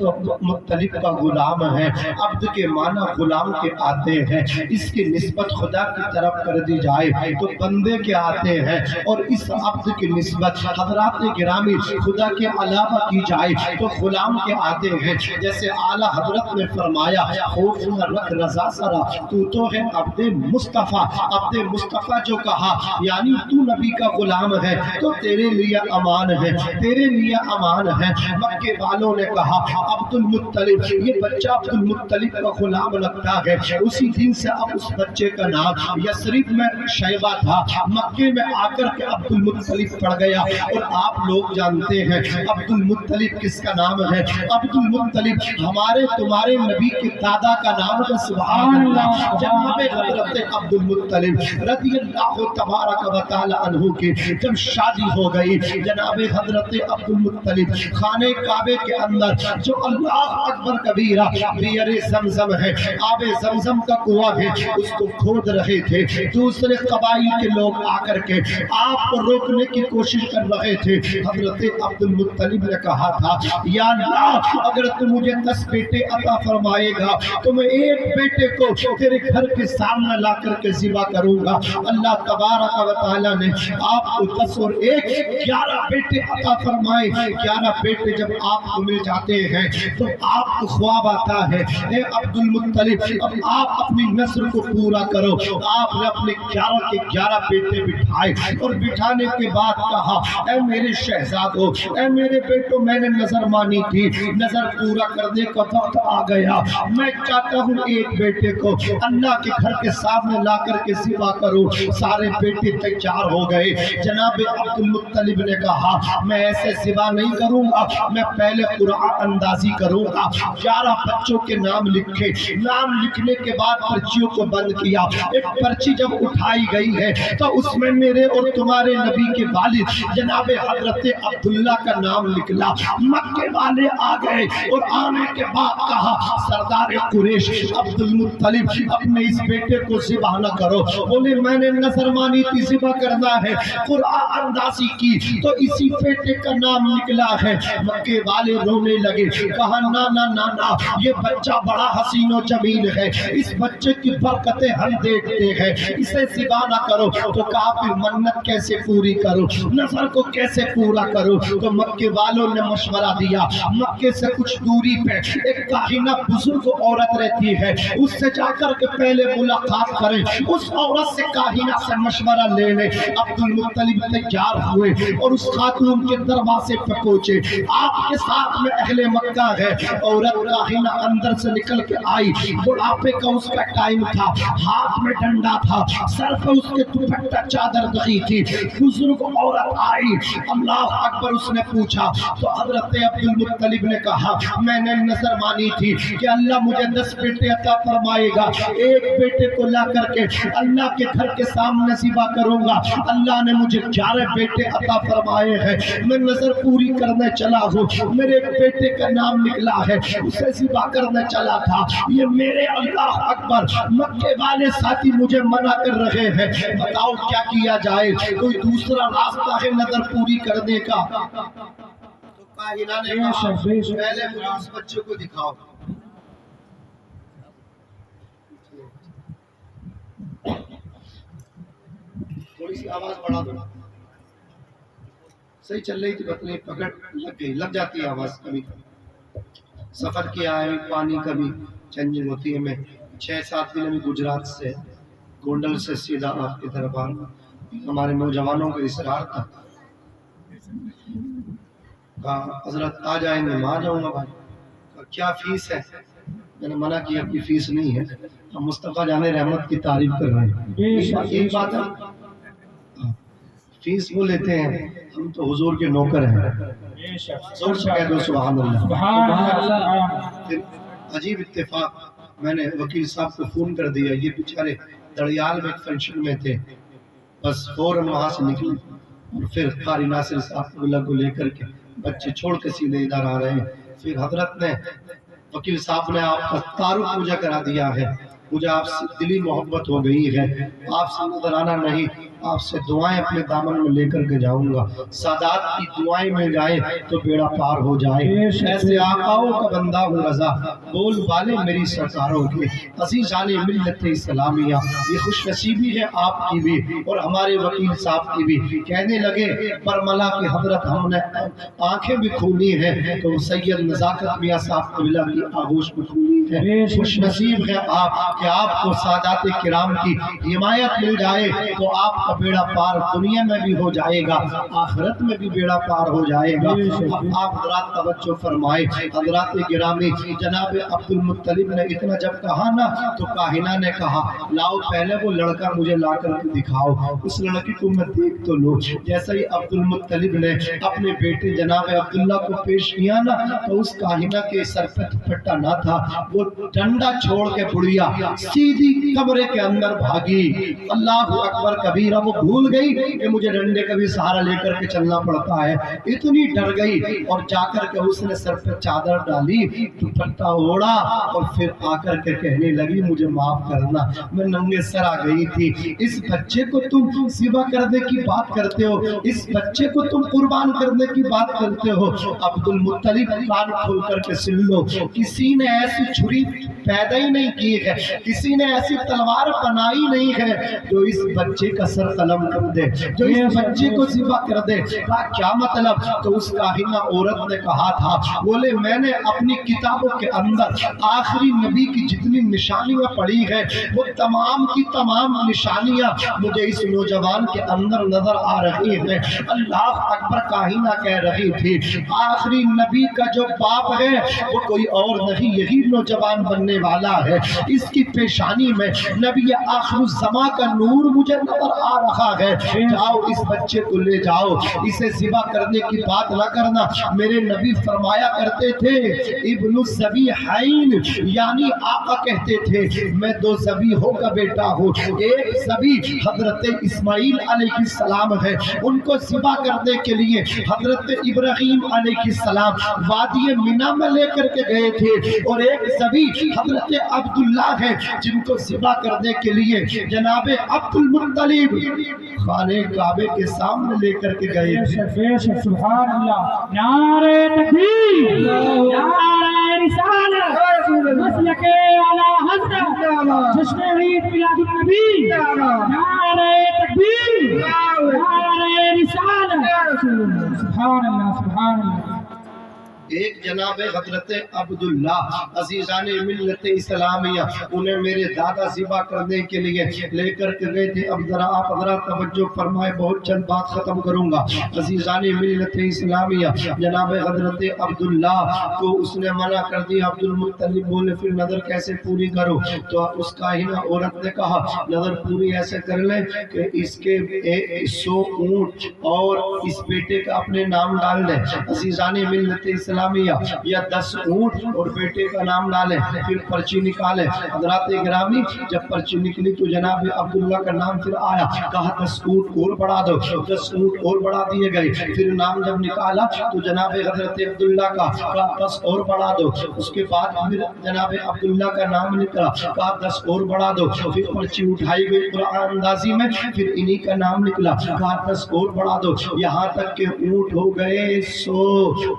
تو مطلب کا غلام ہے. عبد کے معنی غلام کے آتے ہیں، اس کی نسبت خدا کی طرف کر دی جائے تو بندے کے آتے ہیں، اور اس عبد کی نسبت حضرات گرامی خدا کے علاوہ کی جائے تو غلام کے آتے ہیں. جیسے اعلیٰ حضرت نے فرمایا خوف نہ رکھ رضا سرا تو ہے عبد مصطفیٰ. عبد مصطفیٰ جو کہا یعنی تو نبی کا غلام ہے تو تیرے لیے امان ہے، تیرے لیے امان ہے. مکے والوں نے کہا عبد المطلب، یہ بچہ عبد المطلب کا غلام لگتا ہے. اسی دن سے اب اس بچے کا نام یثرب میں شیبہ تھا، مکے میں آ کر کے عبد المطلب پڑ گیا. اور آپ لوگ جانتے ہیں عبد المطلب کس کا نام ہے؟ عبد المطلب ہمارے تمہارے نبی کے دادا کا نام ہے. سبحان اللہ. جناب حضرت عبد المطلب رضی اللہ تبارک و تعالی عنہ کی جب شادی ہو گئی، جناب حضرت عبد المطلب خانہ کعبے کے اندر جو اللہ اکبر کبیرہ بئر زمزم ہے، آب زمزم کا کنواں ہے، اس کو کھود رہے تھے. دوسرے قبائل کے لوگ آ کر کے آپ کو روکنے کی کوشش کر رہے تھے. حضرت عبد المطلب نے کہا تھا یا اللہ اگر تو مجھے 10 بیٹے عطا فرمائے گا تو میں ایک بیٹے کو تیرے گھر کے سامنے لا کر کے ذبح کروں گا. اللہ تبارک و تعالی نے آپ کو 10 اور 1 11 بیٹے عطا فرمائے. 11 بیٹے جب آپ کو مل جاتے ہیں تو آپ کو خواب آتا ہے اے عبد المطلب اب آپ اپنی نسل کو پورا کرو. آپ نے اپنے 11 کے 11 بیٹے بٹھائے اور بٹھانے کے بعد کہا اے میرے شہزادوں، اے میرے بیٹوں، میں نے نظر مانی تھی، نظر پورا کرنے کا وقت آ گیا. میں چاہتا ہوں ایک بیٹے کو اللہ کے گھر کے سامنے لا کر کے ذبح کروں. سارے بیٹے تیار ہو گئے. جناب عبد المطلب نے کہا میں ایسے ذبح نہیں کروں گا، میں پہلے قرآن اندازی کروں گا. 11 بچوں کے نام لکھے. نام لکھنے کے بعد پرچیوں کو بند کیا. ایک پرچی جب اٹھائی گئی ہے تو اس میں میرے اور تمہارے نبی کے والد جناب حضرت عبداللہ کا نام نکلا. مکے والے آ گئے اور آنے کے بعد کہا سردار قریش عبد المطلب اپنے اس بیٹے کو ذبح نہ کرو. بولے میں نے نظر مانی تھی ذبح کرنا ہے، قرآن اندازی کی تو اسی بیٹے کا نام نکلا ہے. مکے والے رونے لگے. کہا نا نا نا نا یہ بچہ بڑا حسین و جمیل ہے، اس بچے کی برکتیں ہم دیکھتے ہیں، اسے ذبح نہ کرو. تو کہا پھر منت کیسے پوری کرو، نظر کو کیسے پورا کرو؟ تو مکے والوں نے مشورہ دیا. مکے سے کچھ دوری پہ ایک کاہنہ بزرگ عورت رہتی ہے، اس سے جا کر کے پہلے ملاقات کریں، اس عورت سے کاہنہ سے مشورہ لے لیں. عبد المطلب تیار ہوئے اور اس خاتون کے دروازے پہ پہنچے. آپ کے ساتھ میں اہل مکہ ہے. عورت کاہنہ اندر سے نکل کے آئی. بڑھاپے کا اس کا ٹائم تھا، ہاتھ میں ڈنڈا تھا، سر پہ اس کے دوپٹہ چادر دخی تھی. بزرگ عورت آئی، اللہ اکبر. اس نے پوچھا تو حضرت عبد المطلب نے کہا میں نے نظر مانی تھی کہ اللہ مجھے 10 بیٹے عطا فرمائے گا، ایک بیٹے کو لا کر کے اللہ کے گھر کے سامنے ذبح کروں گا. اللہ نے مجھے 11 بیٹے عطا فرمائے ہیں. میں نظر پوری کرنے چلا ہوں، میرے ایک بیٹے کا نام نکلا ہے، اسے ذبح کرنے چلا تھا. یہ میرے اللہ اکبر مکے والے ساتھی مجھے منع کر رہے ہیں. بتاؤ کیا کیا جائے؟ کوئی دوسرا راستہ ہے نظر پوری کرنے کا؟ تو کاہنہ نے کہا پہلے مجھے اس بچے کو دکھاؤ. تھوڑی سی آواز بڑھا دو. صحیح چل رہی تھی بتنی پکڑ لگ گئی، لگ جاتی ہے آواز کبھی کبھی. سفر کیا ہے، پانی کا بھی چینجنگ ہوتی ہے. میں 6-7 دن میں گجرات سے گونڈل سے سیدھا آپ کی طرف آ رہا. ہمارے نوجوانوں کا اصرار تھا، کہا حضرت آ جائیں گے. میں آ جاؤں گا. بھائی کہا کیا فیس ہے؟ میں نے منع کیا کہ فیس نہیں ہے، ہم مصطفیٰ جان رحمت کی تعریف کر رہے ہیں. یہی بات ہے، فیس وہ لیتے ہیں، ہم تو حضور کے نوکر ہیں. زور سے کہہ دو سبحان اللہ. پھر عجیب اتفاق، میں نے وکیل صاحب کو فون کر دیا. یہ بیچارے دڑیال میں ایک فنکشن میں تھے، بس فوراً وہاں سے نکلے اور پھر قاری ناصر صاحب کو لے کر کے بچے چھوڑ کے سیدھے ادھر آ رہے ہیں. پھر حضرت نے وکیل صاحب نے آپ کا تعارف پوجا کرا دیا ہے. مجھے آپ سے دلی محبت ہو گئی ہے، آپ سے نظرانہ نہیں، آپ سے دعائیں اپنے دامن میں لے کر کے جاؤں گا، سادات کی دعائیں مل جائیں تو بیڑا پار ہو جائے۔ ایسے آقاؤں کا بندہ ہوں رضا، بول والے میری سرکاروں کے، عزیزان ملت اسلامیہ، یہ خوش نصیبی ہے آپ کی بھی اور ہمارے وکیل صاحب کی بھی۔ کہنے لگے برملا کی حضرت ہم نے آنکھیں بھی کھولی ہیں تو سید نزاکت میاں صاحب قبلہ کی آغوش بھی کھولی ہے۔ خوش نصیب ہے آپ کہ آپ کو سادات کرام کی حمایت مل جائے تو آپ کا بیڑا پار دنیا میں بھی ہو جائے گا، آخرت میں بھی بیڑا پار ہو جائے گا۔ اب آپ حضرات توجہ فرمائے، حضرات گرامی، جناب عبد المطلب نے اتنا جب کہا نا تو کاہنہ نے کہا لاؤ پہلے وہ لڑکا مجھے لا کر کے دکھاؤ، اس لڑکی کو میں دیکھ تو لوں۔ جیسا ہی عبد المطلب نے اپنے بیٹے جناب عبداللہ کو پیش کیا نا تو اس کاہنہ کے سر پہ دوپٹہ نہ تھا، وہ ڈنڈا چھوڑ کے بڑھیا سیدھی کمرے کے اندر بھاگی۔ اللہ اکبر کبیرہ، وہ بھول گئی کہ مجھے ڈنڈے کا بھی سہارا لے کر کے چلنا پڑتا ہے، اتنی ڈر گئی اور جا کر کے اس نے سر پہ چادر ڈالی، دوپٹہ اوڑا اور پھر آ کر کے کہنے لگی مجھے معاف کرنا، میں ننگے سر آ گئی تھی۔ اس بچے کو تم ذبح کرنے کی بات کرتے ہو، اس بچے کو تم قربان کرنے کی بات کرتے ہو۔ عبد المطلب کان کھول کر کے سن لو، کسی نے ایسی چھری پیدا ہی نہیں کی ہے، کسی نے ایسی تلوار بنائی نہیں ہے جو اس بچے کا سر قلم کر دے، جو اس بچے کو ذبح کر دے۔ کیا مطلب؟ تو اس کاہنہ عورت نے کہا تھا، بولے میں نے اپنی کتابوں کے اندر آخری نبی کی جتنی نشانیاں پڑھی ہے وہ تمام کی تمام نشانیاں مجھے اس نوجوان کے اندر نظر آ رہی ہیں۔ اللہ اکبر، کاہنہ کہہ رہی تھی آخری نبی کا جو باپ ہے وہ کوئی اور نہیں، یہی نوجوان بننے والا ہے۔ اس کی پیشانی میں نبی آخر الزمان کا نور مجھے نظر آ رہا ہے۔ جاؤ اس بچے کو لے جاؤ، اسے ذبح کرنے کی بات نہ کرنا۔ میرے نبی فرمایا کرتے تھے ابن الذبیحین، یعنی آقا کہتے تھے میں دو ذبیحوں کا بیٹا ہوں، ایک ذبیح حضرت اسماعیل علیہ السلام ہے، ان کو ذبح کرنے کے لیے حضرت ابراہیم علیہ السلام وادی منی میں لے کر کے گئے تھے، اور ایک ذبیح حضرت عبداللہ ہے جن کو ذبح کرنے کے لیے جناب عبد المطلب خانے کعبے کے سامنے لے کر کے گئے تھے۔ سبحان اللہ، نعرہ تکبیر، نعرہ رسالت، مسلک اعلی حضرت، جشن عید میلاد النبی، نعرہ تکبیر، نعرہ رسالت، سبحان اللہ سبحان اللہ۔ ایک جناب حضرت عبداللہ، عزیزان ملت اسلامیہ، انہیں میرے دادا ذبح کرنے کے لیے لے کر کے گئے تھے۔ اب ذرا آپ حضرات توجہ فرمائے، بہت چند بات ختم کروں گا۔ عزیزان ملت اسلامیہ، جناب حضرت عبداللہ کو اس نے منع کر دیا۔ عبد المطلب بولے پھر نظر کیسے پوری کرو؟ تو اس کاہنہ عورت نے کہا نظر پوری ایسے کر لیں کہ اس کے 100 اونٹ اور اس بیٹے کا اپنے نام ڈال دیں۔ عزیزان ملت اسلامیہ، یا 10 اونٹ اور بیٹے کا نام ڈالیں، پھر پرچی نکالیں۔ حضرات گرامی، جب پرچی نکلی تو جناب عبداللہ کا نام پھر آیا، کہا 10 اونٹ اور بڑھا دو، 10 اونٹ اور بڑھا دیے گئے۔ پھر نام جب نکالا تو جناب حضرت عبداللہ کا کہا 10 اور بڑھا دو۔ اس کے بعد پھر جناب عبداللہ کا نام نکلا، کہا 10 اور بڑھا دو۔ پھر پرچی اٹھائی گئی قرآن اندازی میں، پھر انہی کا نام نکلا، کہا 10 اور بڑھا دو، یہاں تک کہ اونٹ ہو گئے 100۔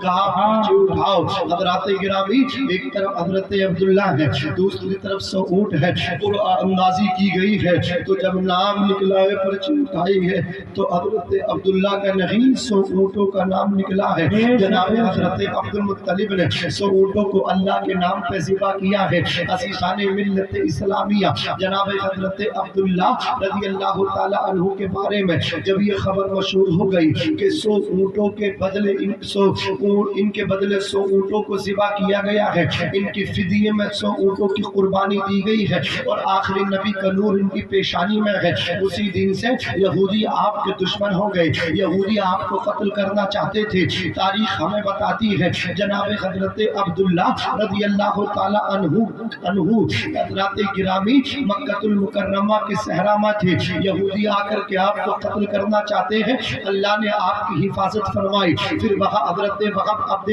کہا اٹھاؤ۔ حضرات گرامی، ایک طرف حضرت عبداللہ ہے، دوسری طرف 100 اونٹ ہے، قرآن اندازی کی گئی ہے۔ تو جب نام نکلا ہے، پرچی اٹھائی ہے، تو حضرت عبداللہ کا نہیں 100 اونٹوں کا نام نکلا ہے۔ جناب حضرت عبد المطلب نے 100 اونٹوں کو اللہ کے نام پہ ذبح کیا ہے۔ عزیزان ملت اسلامیہ، جناب حضرت عبداللہ رضی اللہ تعالی عنہ کے بارے میں جب یہ خبر مشہور ہو گئی کہ 100 اونٹوں کے بدلے ان کے بدلے 100 اونٹوں کو ذبح کیا گیا ہے، ان کی فدیے میں 100 اونٹوں کی قربانی دی گئی ہے، اور آخری نبی کا نور ان کی پیشانی میں ہے، اسی دن سے یہودی آپ کے دشمن ہو گئے، یہودی آپ کو قتل کرنا چاہتے تھے۔ تاریخ ہمیں بتاتی ہے جناب حضرت عبداللہ رضی اللہ تعالی عنہ حضرات گرامی مکہ المکرمہ کے صحرا میں تھے، یہودی آ کر کے آپ کو قتل کرنا چاہتے ہیں، اللہ نے آپ کی حفاظت فرمائی۔ پھر وہاں حضرت وہب عبد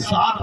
7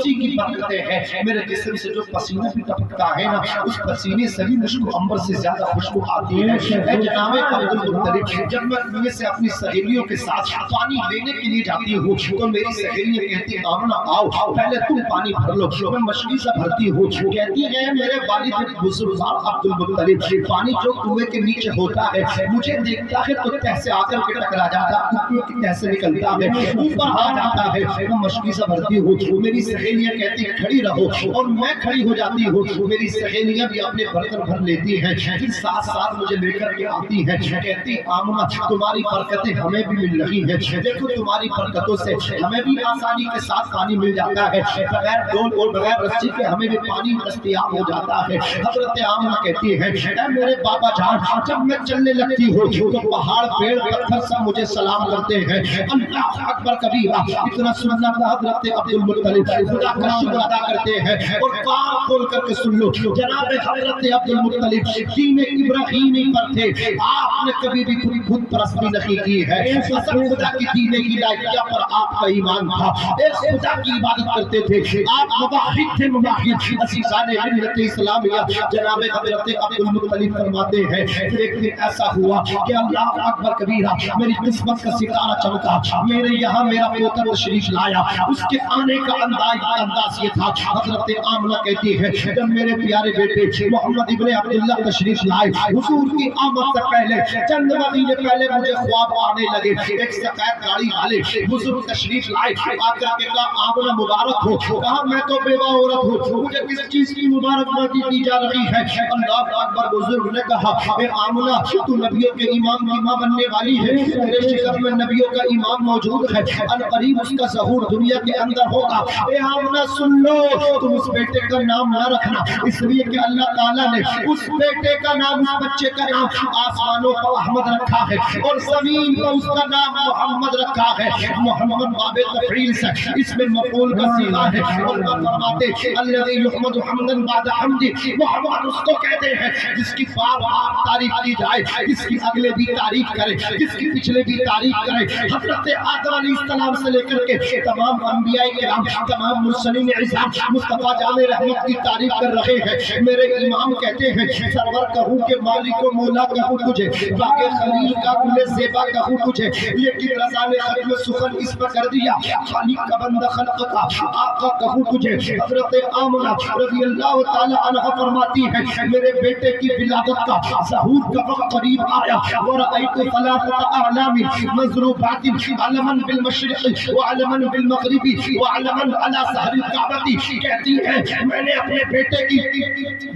اسی کی برکتیں ہیں. میرے جسم سے جو پسینہ بھی ٹپکتا ہے نا اس پسینے سے بھی مجھ کو عنبر سے زیادہ خوشبو آتی ہے. اے جناب عبد المطلب جب میں کنویں سے اپنی سہیلیوں کے ساتھ پانی لینے کے لیے جاتی ہوں تو میری سہیلیاں کہتی ہیں آمنہ آؤ پہلے تم پانی بھر لو. میں مشکل سے بھرتی ہوں. کہتی ہے میرے والد بزرگ عبد المطلب پانی جو کنویں کے نیچے ہوتا ہے مجھے دیکھتا ہے تو تہ سے آ کر کے ٹکرا جاتا ہے, کنویں کی تہ سے نکلتا ہے اوپر آ جاتا ہے. میں مشکل سے بھرتی ہوں. میری سہیلیاں کہتی ہیں کھڑی رہو اور میں کھڑی ہو جاتی ہوں. میری سہیلیاں بھی اپنے برتن بھر لیتی ہیں پھر ساتھ ساتھ مجھے لے کر کے آتی ہیں. کہتی آمنہ تمہاری برکتیں ہمیں بھی مل رہی ہیں, دیکھو تمہاری برکتوں سے ہمیں بھی آسانی کے ساتھ پانی مل جاتا ہے, بغیر ڈول اور بغیر رسی کے ہمیں بھی پانی دستیاب ہو جاتا ہے. حضرت آمنہ کہتی ہے اے میرے بابا جان جب میں چلنے لگتی ہوں تو پہاڑ پیڑ پتھر سب مجھے سلام کرتے ہیں. اللہ اکبر کبیرہ اتنا سننا تھا. حضرت عبد المطلب خدا کا شکر ادا کرتے ہیں اور کان کھول کر کے سن لو جناب حضرت عبد المطلب دین ابراہیمی پر تھے. آپ نے کبھی بھی خود پرستی نہیں کی ہے. قسم خدا کی دین الہیہ پر آپ کا ایمان تھا. ایک خدا کی عبادت کرتے تھے. آپ موحد تھے. موحد عزیزان ملت اسلامیہ جناب حضرت عبد المطلب فرماتے ہیں ایک دن ایسا ہوا کہ اللہ اکبر کبیرہ میری قسمت کا ستارہ چمکا. میرے یہاں میرا پوتر تشریف لایا. اس کے آنے کا انداز یہ تھا. حضرت آمنہ کہتی ہے جب میرے پیارے بیٹے محمد ابن عبداللہ تشریف لائے حضور کی آمد سے پہلے چند مہینے پہلے مجھے خواب آنے لگے. ایک سفید گاڑی والے حضور تشریف لائے. آ کر کے کہا آمنہ مبارک ہو. کہا میں تو بیوہ عورت ہوں, مجھے کس چیز کی مبارکبادی دی جا رہی ہے؟ اللہ اکبر. بزرگ نے کہا اے آمنہ تو نبیوں کے امام کی ماں بننے والی ہے. تیرے شکم میں نبیوں کا امام موجود ہے. عنقریب اس کا ظہور دنیا کے اندر ہوگا. اے آمنہ سن لو تم اس بیٹے کا نام نہ رکھنا اس لیے کہ اللہ تعالیٰ نے اس بیٹے کا نام اس بچے کا نام آسمانوں پر احمد رکھا ہے اور زمین پر اس کا نام محمد رکھا ہے. محمد باب تفعیل سے اس میں مفعول کا صیغہ ہے. اور فرماتے الذی یحمد حمدا بعد حمد. محمد اس کو کہتے ہیں جس کی بار بار تعریف کی جائے, جس کی اگلے بھی تعریف کرے, جس کی پچھلے بھی تعریف کرے. حضرت آدم علیہ السلام سے لے کر کے تمام انبیاء کرام تمام مرسلین عظام مصطفیٰ جان رحمت کی تعریف کر رہے ہیں. میرے امام کہتے ہیں سرور کہوں کہ مالک و مولا کہوں تجھے, باقی خلیل کا گل زیبا کہوں تجھے, لیکن رضا نے ختم سخن اس پر کر دیا خالق کا بندہ خلق کا آقا کہوں تجھے. حضرت آمنہ رضی اللہ تعالی عنہ فرماتی ہے میرے بیٹے کی ولادت کا ظہور کا وقت قریب آیا. ورأیت ثلاثة اعلام مضروبات علما بالمشرق وعلما بالمغرب وعلما على سحر الكعبة. کہتی ہے میں نے اپنے بیٹے کی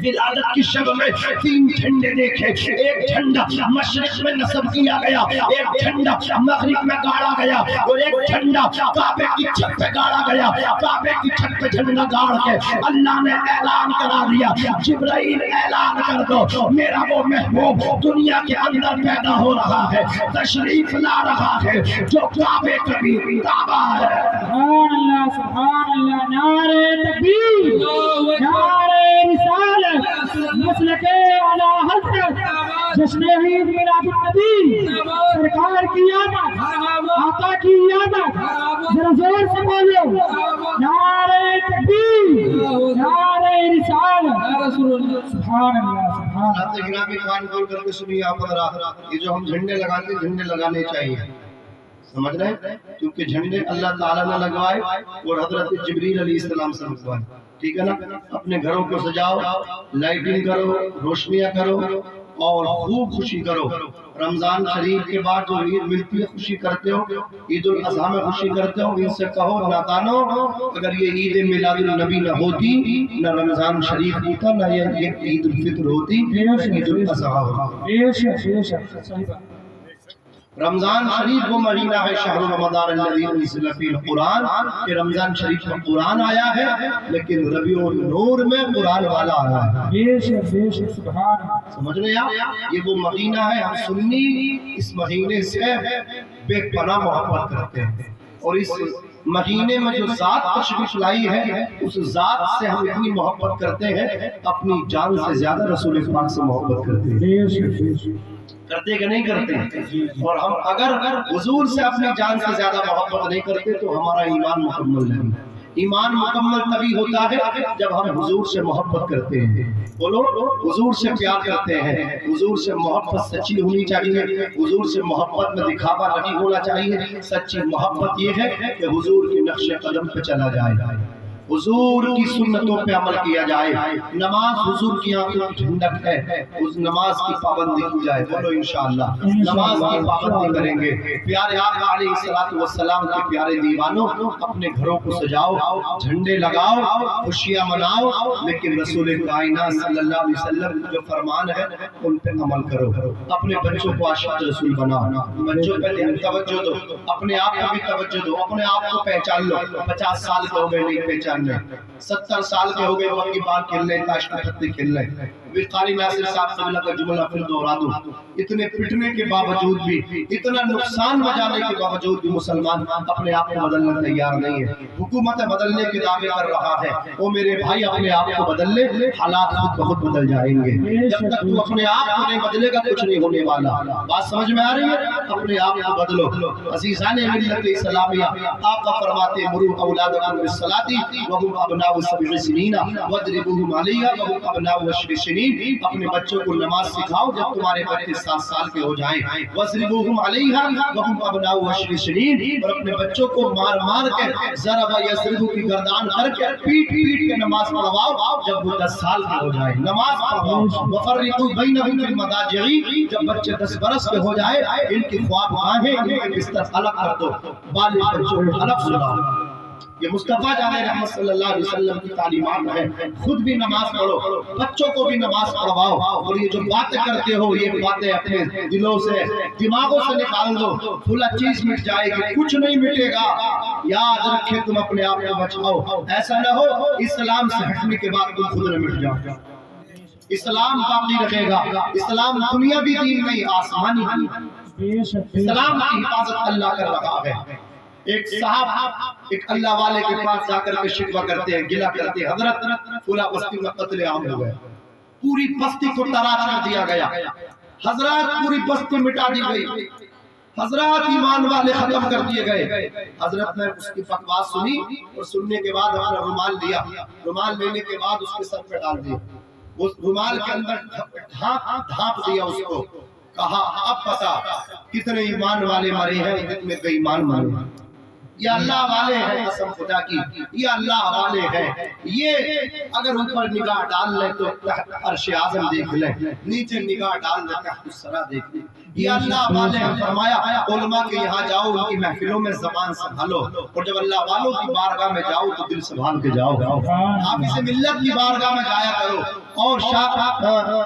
ولادت کی شب میں 3 جھنڈے دیکھے. ایک جھنڈا مشرق میں نصب کیا گیا, ایک جھنڈا مغرب میں گاڑا گیا اور ایک جھنڈا کعبے کی چھت پہ گاڑا گیا. کعبے کی چھت پہ جھنڈا گاڑ کے اللہ نے اعلان کرا دیا جبرائیل اعلان کر دو میرا وہ محبوب دنیا کے اندر پیدا ہو رہا ہے, تشریف لا رہا ہے جو کعبے کبھی کعبہ ہے. سبحان اللہ سبحان اللہ. نعرہ تکبیر, نعرہ رسالت, مسلک اعلی حضرت جشن عید میلاد النبی, سرکار کی آمد, آقا کی آمد. ذرا زور سے بولو نعرہ تکبیر, نعرہ رسالت. سبحان اللہ سبحان اللہ. حضرت گرامی کان کھول کر کے سنیے آپ حضرات, یہ جو ہم جھنڈے لگاتے ہیں جھنڈے لگانے چاہیے, سمجھ رہے ہیں, کیونکہ جھنڈے اللہ تعالیٰ نے لگوائے اور حضرت جبریل علیہ السلام سے لگوائے. ٹھیک ہے نا. اپنے گھروں کو سجاؤ, لائٹنگ کرو, روشنیاں کرو اور خوب خوشی کرو. رمضان شریف کے بعد جو عید ملتی ہے خوشی کرتے ہو, عید الاضحیٰ میں خوشی کرتے ہو. ان سے کہو نادانو اگر یہ عید میلاد النبی نہ ہوتی, نہ رمضان شریف ہوتا, نہ یہ عید الفطر ہوتی, عید الاضحیٰ ہوتا. رمضان شریف وہ مہینہ ہے شہر رمضان الذی انزل فیہ القرآن, کہ رمضان شریف میں قرآن آیا ہے لیکن ربیع النور میں قرآن والا آیا ہے. سمجھ رہے ہیں, یہ وہ مہینہ ہے. ہم سنی اس مہینے سے بے پناہ محبت کرتے ہیں اور اس مہینے میں جو ذات تشریف لائی ہے اس ذات سے ہم اتنی محبت کرتے ہیں اپنی جان سے زیادہ رسول پاک سے محبت کرتے ہیں. کرتے کہ نہیں کرتے؟ اور ہم اگر حضور سے اپنی جان سے زیادہ محبت نہیں کرتے تو ہمارا ایمان مکمل نہیں. ایمان مکمل تبھی ہوتا ہے جب ہم حضور سے محبت کرتے ہیں. بولو حضور سے پیار کرتے ہیں, حضور سے محبت سچی ہونی چاہیے, حضور سے محبت میں دکھاوا نہیں ہونا چاہیے. سچی محبت یہ ہے کہ حضور کے نقش قدم پہ چلا جائے, حضور کی سنتوں پہ عمل کیا جائے. نماز حضور کی آنکھوں کی ٹھنڈک ہے, اس نماز کی پابندی کی جائے. بولو انشاءاللہ نماز کی پابندی کریں گے. پیارے آقا علیہ الصلوۃ والسلام کے پیارے دیوانوں, اپنے گھروں کو سجاؤ, جھنڈے لگاؤ, خوشیاں مناؤ, لیکن رسول کائنات صلی اللہ علیہ وسلم جو فرمان ہے ان پہ عمل کرو. اپنے بچوں کو عاشق رسول بناؤ, بچوں پہ توجہ دو, اپنے آپ کو بھی توجہ دو, اپنے آپ کو پہچان لو. 50 سال کے ہو گئے نہیں پہچان, 70 سال کے ہو گئے وقت بال کھیل رہے, تاش کے پتے کھیل رہے. قاری ناصر صاحب قبلہ کا جملہ پھر دوہرا دوں, اتنے پٹنے کے باوجود بھی, اتنا نقصان بجانے کے باوجود بھی مسلمان اپنے آپ کو بدلنا تیار نہیں ہے. حکومت بدلنے کے دعوے کر رہا ہے. وہ میرے بھائی اپنے آپ کو بدل لے, حالات خود بخود بدل جائیں گے. جب تک تو اپنے آپ کو نہیں بدلے گا کچھ نہیں ہونے والا. بات سمجھ میں آ رہی ہے؟ اپنے آپ کو بدلو. عزیزان ملت اسلامیہ, آقا فرماتے مروا اولادکم بالصلاۃ وهم ابناء 7 سنین واضربوهم علیہا وهم ابناء 10 سنین. اپنے بچوں کو نماز سکھاؤ جب تمہارے بچے 7 سال کے ہو جائیں. واضربوهم علیہا وهم ابناء 10 سنین, اور اپنے بچوں کو مار مار کے ضرب یضرب کی گردان کر کے پیٹ پیٹ کے نماز پڑھواؤ جب وہ 10 سال کے ہو جائیں. نماز پڑھواؤ. وفرقوا بینہم فی المضاجع, جب بچے 10 برس کے ہو جائے ان کی خواب گاہیں, ان کے بستر الگ کر دو, بالغ بچوں کو الگ سلاؤ. یہ مصطفیٰ جان رحمت صلی اللہ علیہ وسلم کی تعلیمات ہیں. خود بھی نماز پڑھو, بچوں کو بھی نماز پڑھواؤ, اور یہ جو باتیں کرتے ہو یہ باتیں اپنے دلوں سے دماغوں سے نکال دو. فلا چیز مٹ جائے گی, کچھ نہیں مٹے گا. یاد رکھیں تم اپنے آپ کو بچاؤ. ایسا نہ ہو اسلام سے ہٹنے کے بعد تم خود نہ مٹ جاؤ. اسلام باقی رہے گا. اسلام دنیاوی دین نہیں, آسمانی دین. اسلام کی حفاظت اللہ کر رہا ہے. ایک صاحب ایک اللہ والے کے پاس جا کر کے شکوہ کرتے ہیں, گلہ کرتے ہیں, حضرت پورا بستی میں قتل عام ہو گیا, پوری بستی کو تراش کر دیا گیا, حضرات پوری بستی مٹا دی گئی, حضرات ایمان والے ختم کر دیے گئے. حضرت نے اس کی بکواس سنی اور سننے کے بعد اپنا رومال لیا, رومال لینے کے بعد اس کے سر پہ ڈال دیا, اس رومال کے اندر ڈھانپ دیا اس کو. کہا اب پتا کتنے ایمان والے مرے ہیں, کتنے بے ایمان مرے. یہ اللہ والے ہیں, قسم خدا کی یہ اللہ والے ہیں. یہ اگر اوپر نگاہ ڈال لیں تو عرش اعظم دیکھ لیں, نیچے نگاہ ڈال لیں تحت الثری دیکھ لیں. یہ اللہ والے ہیں. فرمایا علماء کے یہاں جاؤ, ان کی محفلوں میں زبان سنبھالو, اور جب اللہ والوں کی بارگاہ میں جاؤ تو دل سنبھال کے جاؤ. حافظ ملت کی بارگاہ میں جایا کرو, اور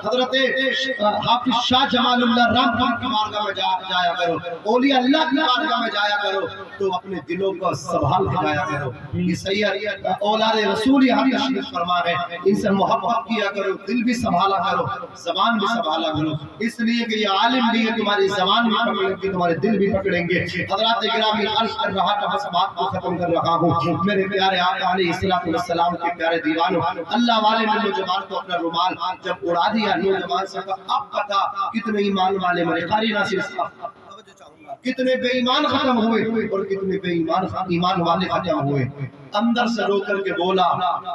حضرت حافظ شاہ جمال اللہ رام کی بارگاہ میں جایا کرو, اولیاء اللہ کی بارگاہ میں جایا کرو, تو اپنے دلوں کو سنبھال کے جایا کرو. یہ سید اولاد رسول یہاں تشریف فرما ہے, ان سے محبت کیا کرو, دل بھی سنبھالا کرو, زبان بھی سنبھالا کرو. اس لیے کہ یہ عالم بھی ہے, تمہاری زبان بھی پکڑیں گے, تمہارے دل بھی پکڑیں گے. حضرات گرامی عرض کر رہا تھا, بس بات کو ختم کر رہا ہوں. میرے پیارے آقا علیہ الصلوۃ والسلام کے پیارے دیوانوں, اللہ والے نے نوجوان کو اپنا رومال جب اڑا دیا, نوجوان سے کہا اب پتا کتنے ایمان والے مرے. قاری ناصر صاحب کتنے بے ایمان ختم ہوئے اور کتنے بے ایمان والے ختم ہوئے. اندر سے رو کر کے بولا,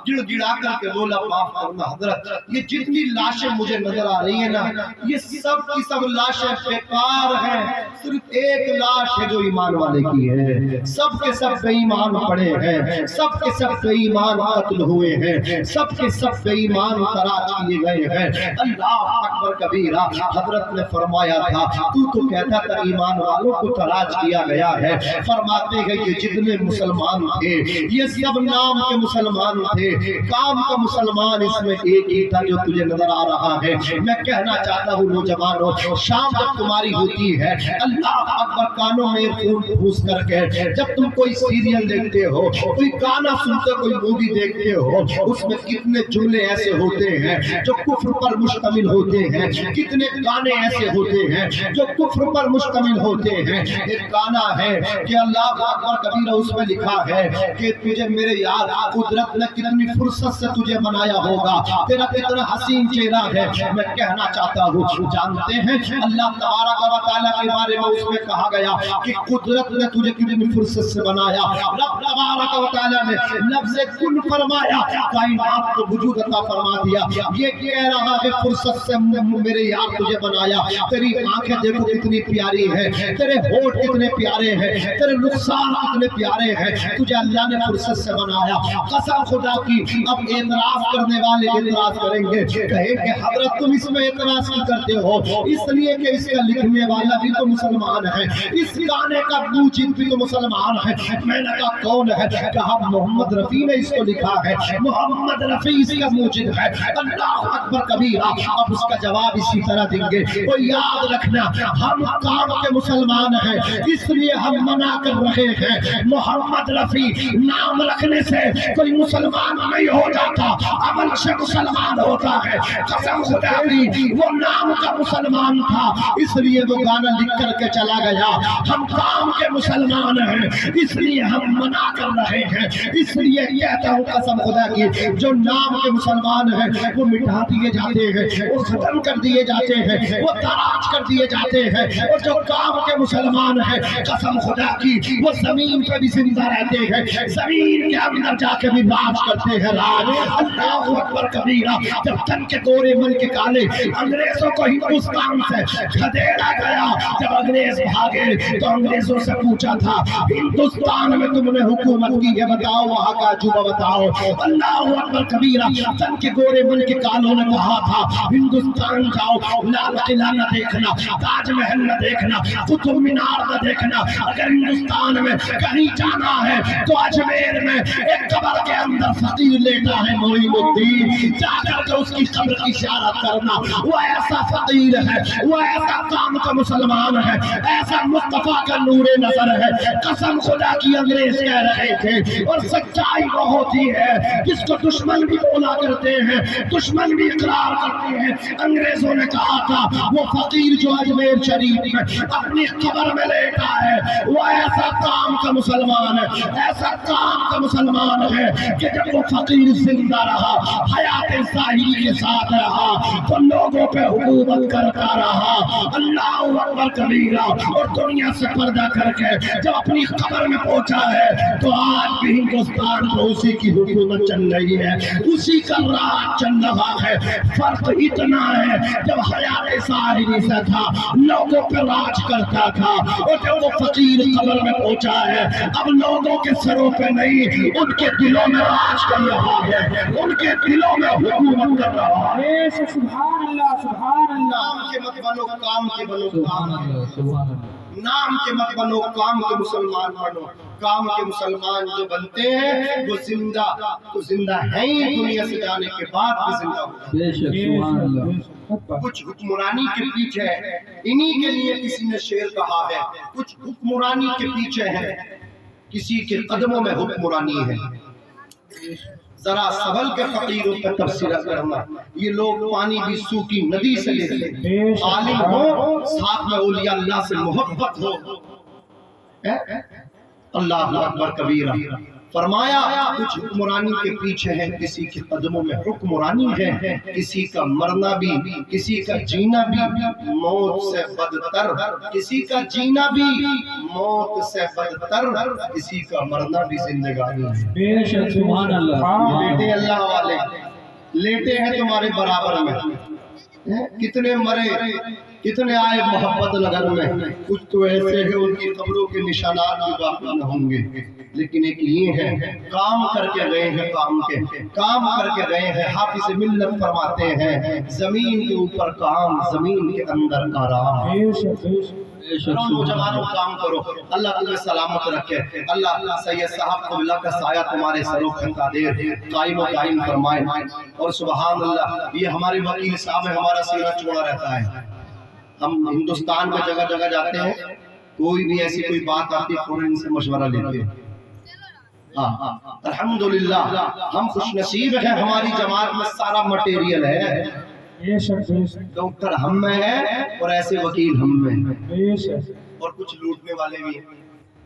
گڑ گڑا کر کے بولا, معاف کرنا حضرت, یہ جتنی لاشیں مجھے نظر آ رہی ہیں نا, یہ سب کی سب لاشیں بیکار ہیں. صرف ایک لاش ہے جو ایمان والے کی ہے. سب کے سب بے ایمان پڑے ہیں, سب کے سب بے ایمان قتل ہوئے ہیں, سب کے سب بے ایمان تراش کیے گئے ہیں. اللہ اکبر کبیرہ. حضرت نے فرمایا تھا تو کہتا تھا ایمان والوں کو تراش کیا گیا ہے. فرماتے ہیں کہ جتنے مسلمان تھے یہ سب نام کے مسلمان تھے, کام کا مسلمان اس میں ایک ہی تھا جو تجھے نظر آ رہا ہے. میں کہنا چاہتا ہوں نوجوانوں, شام جب تمہاری ہوتی ہے, اللہ اکبر, کانوں میں خون پھوس کر کے جب تم کوئی سیریل دیکھتے ہو, کوئی گانا سنتے, کوئی مووی دیکھتے ہو, اس میں کتنے جملے ایسے ہوتے ہیں جو کفر پر مشتمل ہوتے ہیں, کتنے گانے ایسے ہوتے ہیں جو کفر پر مشتمل ہوتے ہیں. ایک گانا ہے کہ اللہ اکبر کبیرہ, اس میں لکھا ہے کہ تجھے میرے یار قدرت نے کتنی فرصت سے تجھے بنایا ہوگا، تیرا کتنا حسین چہرہ ہے۔ میں کہنا چاہتا ہوں، جانتے ہیں اللہ تبارک و تعالیٰ کے بارے میں اس میں کہا گیا کہ قدرت نے تجھے کتنی فرصت سے بنایا۔ رب تبارک و تعالیٰ نے لفظ کن فرمایا، کائنات کو وجود عطا فرما دیا۔ یہ کہہ رہا ہے فرصت سے میرے یار تجھے بنایا۔ تیری آنکھیں دیکھو کتنی پیاری ہے، تیرے ہونٹ کتنے پیارے ہیں، تیرے رخسار کتنے پیارے ہیں، تجھے اللہ نے فرصت سے بنایا۔ قسم خدا کی اب اعتراض کرنے والے اعتراض کریں گے، کہیں کہ حضرت تم اس میں اعتراض کیوں کرتے ہو؟ اس لیے کہ اس کا لکھنے والا بھی تو مسلمان ہے، اس گانے کا موجد بھی تو مسلمان ہے۔ میں نے کہا کون ہے؟ کہا محمد رفیع نے اس کو لکھا ہے، محمد رفیع اس کا موجد ہے۔ اللہ اکبر کبیرہ۔ اب اس کا جواب اسی طرح دیں گے، وہ یاد رکھنا ہم کام کے مسلمان ہیں، اس لیے ہم منع کر رہے ہیں۔ محمد رفیع نام رکھنے سے کوئی مسلمان نہیں ہو جاتا، عمل سے مسلمان ہوتا ہے۔ قسم خدا کی وہ نام کا مسلمان تھا، اس لیے وہ گانا لکھ کر کے چلا گیا۔ ہم کام کے مسلمان ہیں، اس لیے ہم منع کر رہے ہیں۔ اس لیے کہتا ہوں قسم خدا کی، جو نام کے مسلمان ہیں وہ مٹا دیے جاتے ہیں، وہ ختم کر دیے جاتے ہیں، وہ تراش کر دیے جاتے ہیں۔ اور جو کام کے مسلمان ہیں قسم خدا کی وہ زمین پہ بھی زندہ رہتے ہیں، زمین کے اندر جا کے بھی راج کرتے ہیں، راج۔ اللہ اکبر کبیرہ۔ جب تن کے گورے من کے کالے انگریزوں کو ہندوستان سے کھدیڑا گیا، جب انگریز بھاگے تو انگریزوں سے پوچھا تھا ہندوستان میں تم نے حکومت کی ہے، بتاؤ وہاں کا عجوبہ بتاؤ۔ اللہ اکبر کبیرہ۔ تن کے گورے من کے کالوں نے کہا تھا ہندوستان جاؤ، لال قلعہ نہ دیکھنا، تاج محل نہ دیکھنا، قطب مینار نہ دیکھنا، اگر ہندوستان میں کہیں جانا ہے تو اجمیر میں ایک قبر کے اندر فقیر لیٹا ہے معین الدین، جا کر کے اس کی قبر کی زیارت کرنا۔ وہ ایسا فقیر ہے، وہ ایسا کام کا مسلمان ہے، ایسا مصطفیٰ کا نور نظر ہے۔ قسم خدا کی انگریز کہہ رہے تھے، اور سچائی وہ ہوتی ہے جس کو دشمن بھی بولا کرتے ہیں، دشمن بھی اقرار کرتے ہیں۔ انگریزوں نے کہا تھا وہ فقیر جو اجمیر شریف میں اپنی قبر میں لیٹا ہے وہ ایسا کام کا مسلمان ہے، ایسا کام کا مسلمان ہے کہ جب وہ فقیر زندہ رہا، حیات ظاہری کے ساتھ رہا تو لوگوں پہ حکومت کرتا رہا۔ اللہ اکبر کبیرہ۔ اور دنیا سے پردہ کر کے جب اپنی قبر میں پہنچا ہے تو آج بھی ہندوستان کو اسی کی حکومت چل رہی ہے، اسی کا راج چل رہا ہے۔ فرق اتنا ہے جب حیات ظاہری سے تھا لوگوں پہ راج کرتا تھا، اور جب وہ فقیر قبر میں پہنچا ہے اب لوگوں کے سروں پہ نہیں، ان کے دلوں میں راج کر رہا ہے، ان کے دلوں میں حکومت کر رہا ہے۔ سبحان اللہ، سبحان اللہ۔ نام کے مت بنو، کام کے بنو، نام کے مت بنو، کام کے مسلمان بنو۔ کام کے مسلمان جو بنتے ہیں وہ زندہ تو زندہ ہیں ہی، دنیا سے جانے کے بعد بھی زندہ ہوتے ہیں۔ کچھ حکمرانی کے پیچھے ہے، انہی کے لیے کسی نے شعر کہا ہے، کچھ حکمرانی کے پیچھے ہے، کسی کے قدموں میں حکمرانی ہے۔ ذرا سبل کے فقیروں پر تبصرہ کرنا، یہ لوگ پانی بھی سوکی ندی سے لیتے ہیں، عالم ہو ساتھ میں اولیاء اللہ سے محبت ہو۔ اللہ اکبر کبیرہ۔ فرمایا کچھ حکمرانی کے پیچھے ہے، کسی کے قدموں میں حکمرانی ہے، کسی کا مرنا بھی، کسی کا جینا بھی موت سے بدتر، کسی کا جینا بھی موت سے بدتر، کسی کا مرنا بھی زندگانی ہے۔ بے شک سبحان اللہ۔ لیٹے اللہ والے لیٹے ہیں تمہارے برابر میں، کتنے مرے کتنے آئے محبت نگر میں، کچھ تو ایسے ہیں ان کی قبروں کے نشانات بھی باقی نہ ہوں گے، لیکن ایک یہ ہے کام کر کے گئے ہیں، کام کر کے گئے ہیں۔ حافظ ملت فرماتے ہیں زمین کے اوپر کام، زمین کے اندر آرام۔ نوجوانوں کام کرو، اللہ تمہیں سلامت رکھے، اللہ سید صاحب کو اللہ کا سایہ تمہارے سروں پہ قائم و قائم فرمائے۔ اور سبحان اللہ، یہ ہمارے وکیل صاحب ہے، ہمارا سینہ چوڑا رہتا ہے۔ ہم ہندوستان میں جگہ جگہ جاتے ہیں، کوئی بھی ایسی کوئی بات آتی ہے فوراً ان سے مشورہ لیتے ہیں۔ الحمدللہ ہم خوش نصیب ہیں، ہماری جماعت میں سارا مٹیریل ہے، ڈاکٹر ہم میں ہے اور ایسے وکیل ہم میں ہے، اور کچھ لوٹنے والے بھی ہیں۔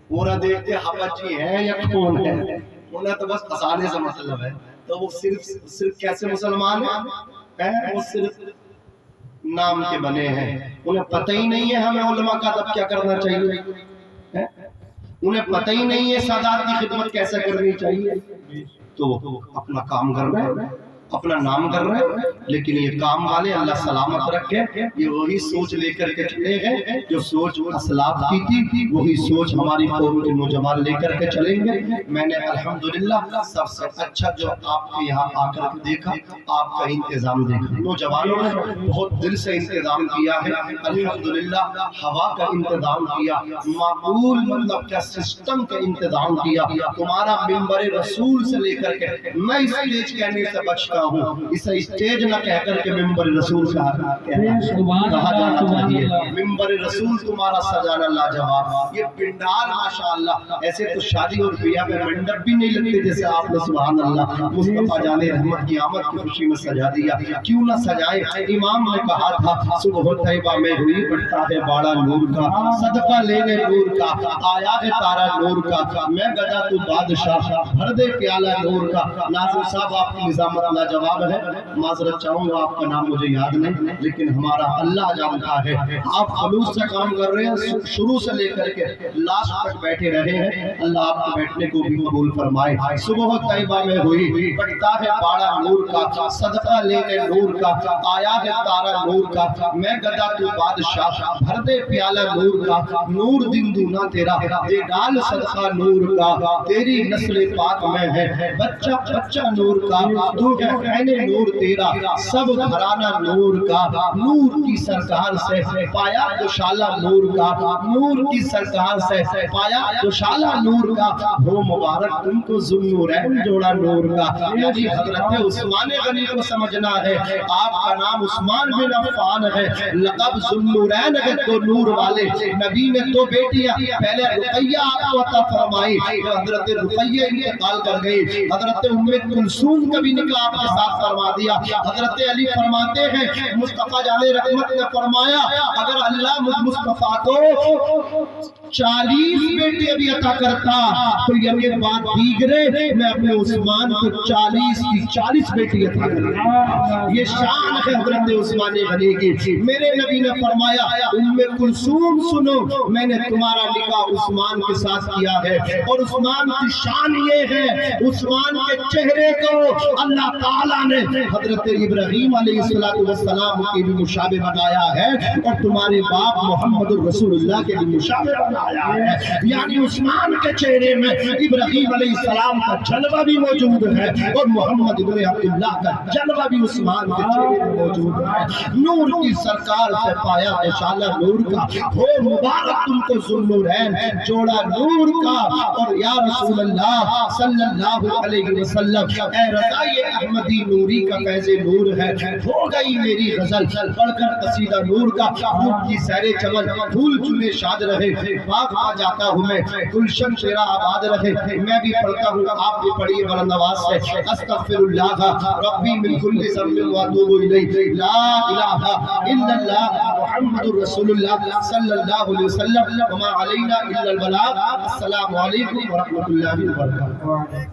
پورا دیکھتے حبشی ہے یا کون ہے، انہیں تو بس پھنسانے سے مطلب ہے. تو وہ صرف کیسے مسلمان ہیں؟ وہ صرف نام کے بنے ہیں. انہیں پتہ ہی نہیں ہے ہمیں علماء کا ادب کیا کرنا چاہیے. انہیں پتہ ہی نہیں ہے سادات کی خدمت کیسے کرنی چاہیے. تو اپنا کام کر رہے ہیں، اپنا نام کر رہے ہیں، لیکن یہ کام والے اللہ سلامت رکھے یہ وہی سوچ لے کر کے چلے گئے جو سوچ اسلاف کی تھی، وہی سوچ ہماری قوم کے نوجوان لے کر کے چلیں گے. میں نے الحمدللہ سب سے اچھا جو آپ کے یہاں آ کر کے دیکھا، آپ کا انتظام دیکھا. نوجوانوں نے بہت دل سے انتظام کیا ہے الحمدللہ. ہوا کا انتظام کیا، معقول مطلب کیا سسٹم کا انتظام کیا. تمہارا منبر رسول سے لے کر کے، میں اس اسٹیج کہنے سے بچتا ہوں، اسے اسٹیج نہ کہہ کر کے منبر رسول کہا جانا چاہیے. منبر رسول تمہارا سجانا لاجواب. یہ پنڈال ماشاءاللہ ایسے تو شادی اور بیاہ میں منڈپ بھی نہیں لگتے جیسے آپ نے سبحان اللہ مصطفیٰ جان رحمت کی آمد کی خوشی میں سجا دیا. کیوں نہ سجائے؟ امام نے کہا تھا صبح طیبہ میں ہوئی بٹتا ہے باڑا نور کا، صدقہ لینے نور کا، آیا ہے تارا نور کا، میں گدا تو بادشاہ بھر دے پیالہ نور کا. ناظر صاحب آپ کی نظامت لاجواب ہے. معذرت چاہوں گا آپ کا نام مجھے یاد نہیں، لیکن ہمارا اللہ جانتا ہے. آپ خلوص سے کام کر رہے ہیں، شروع سے لے کر کے لاسٹ تک بیٹھے رہے ہیں. اللہ آپ کے بیٹھنے کو بھی قبول فرمائے. صبح طیبہ میں ہوئی بٹتا ہے باڑا نور کا، صدقہ لینے نور کا، آیا ہے تارا نور کا، میں گدا تو بادشاہ بھر دے پیالہ نور کا. نور دن دونا تیرا دے ڈال صدقہ نور کا، تیری نسل پاک میں ہے بچہ بچہ نور کا. تو ہے عین نور تیرا سب گھرانہ نور کا. نور کی سرکار سے پایا دوشالہ نور کا، نور کی سرکار سے پایا دوشالہ نور کا. ہو مبارک تم کو ذوالنورین جوڑا نور کا. یعنی حضرت عثمان غنی کو سمجھنا ہے. آپ کا نام عثمان بن عفان ہے، لقب ذوالنورین ہے تو نور والے. نبی نے تو بیٹیاں پہلے رقیہ آپ کو عطا فرمائی، حضرت رقیہ انتقال کر گئی. حضرت ام کلثوم کا بھی نکاح آپ کے ساتھ فرما دیا. حضرت علی فرماتے ہیں مصطفیٰ جان رحمت نے فرمایا اگر اللہ مصطفیٰ کو 40 بیٹے بھی عطا کرتا تو یہ بات دیگرے میں اپنے عثمان کو 40 کی 40 بیٹی عطا کرتا. یہ شان ہے حضرت عثمان غنی کی. میرے نبی نے فرمایا ام کلثوم سنو، میں نے تمہارا نکاح عثمان کے ساتھ کیا ہے، اور عثمان کی شان یہ ہے عثمان کے چہرے کو اللہ تعالیٰ نے حضرت ابراہیم علیہ السلام کے بھی مشابہ بنایا ہے، اور تمہارے باپ محمد الرسول اللہ کے بھی مشابہ بنایا ہے. یعنی عثمان کے چہرے میں ابراہیم علیہ السلام کا جلوہ بھی موجود ہے، اور محمد ابن عبداللہ کا جلوہ بھی عثمان کے چہرے میں موجود ہے. نور کی سرکار سے پایا دوشالہ نور کا. ہو مبارک تم کو ذوالنورین جوڑا نور کا. اور یا رسول اللہ صلی اللہ علیہ وسلم اے رضائی احمدی نوری کا فیض نور ہے. ہو گئی میری غزل پڑھ کر قصیدہ نور کا. روح کی سیر چمن پھول چنے شاد رہے، باغ آ جاتا ہوں میں گلشن تیرا آباد رہے. میں بھی پڑھتا ہوں آپ بھی پڑھیے بلند آواز سے. استغفر اللہ ربی من کل ذنب واتوب الیہ، لا الہ الا اللہ محمد رسول اللہ صلی اللہ علیہ وسلم، وما علینا الا البلاغ. السلام علیکم ورحمۃ اللہ وبرکاتہ.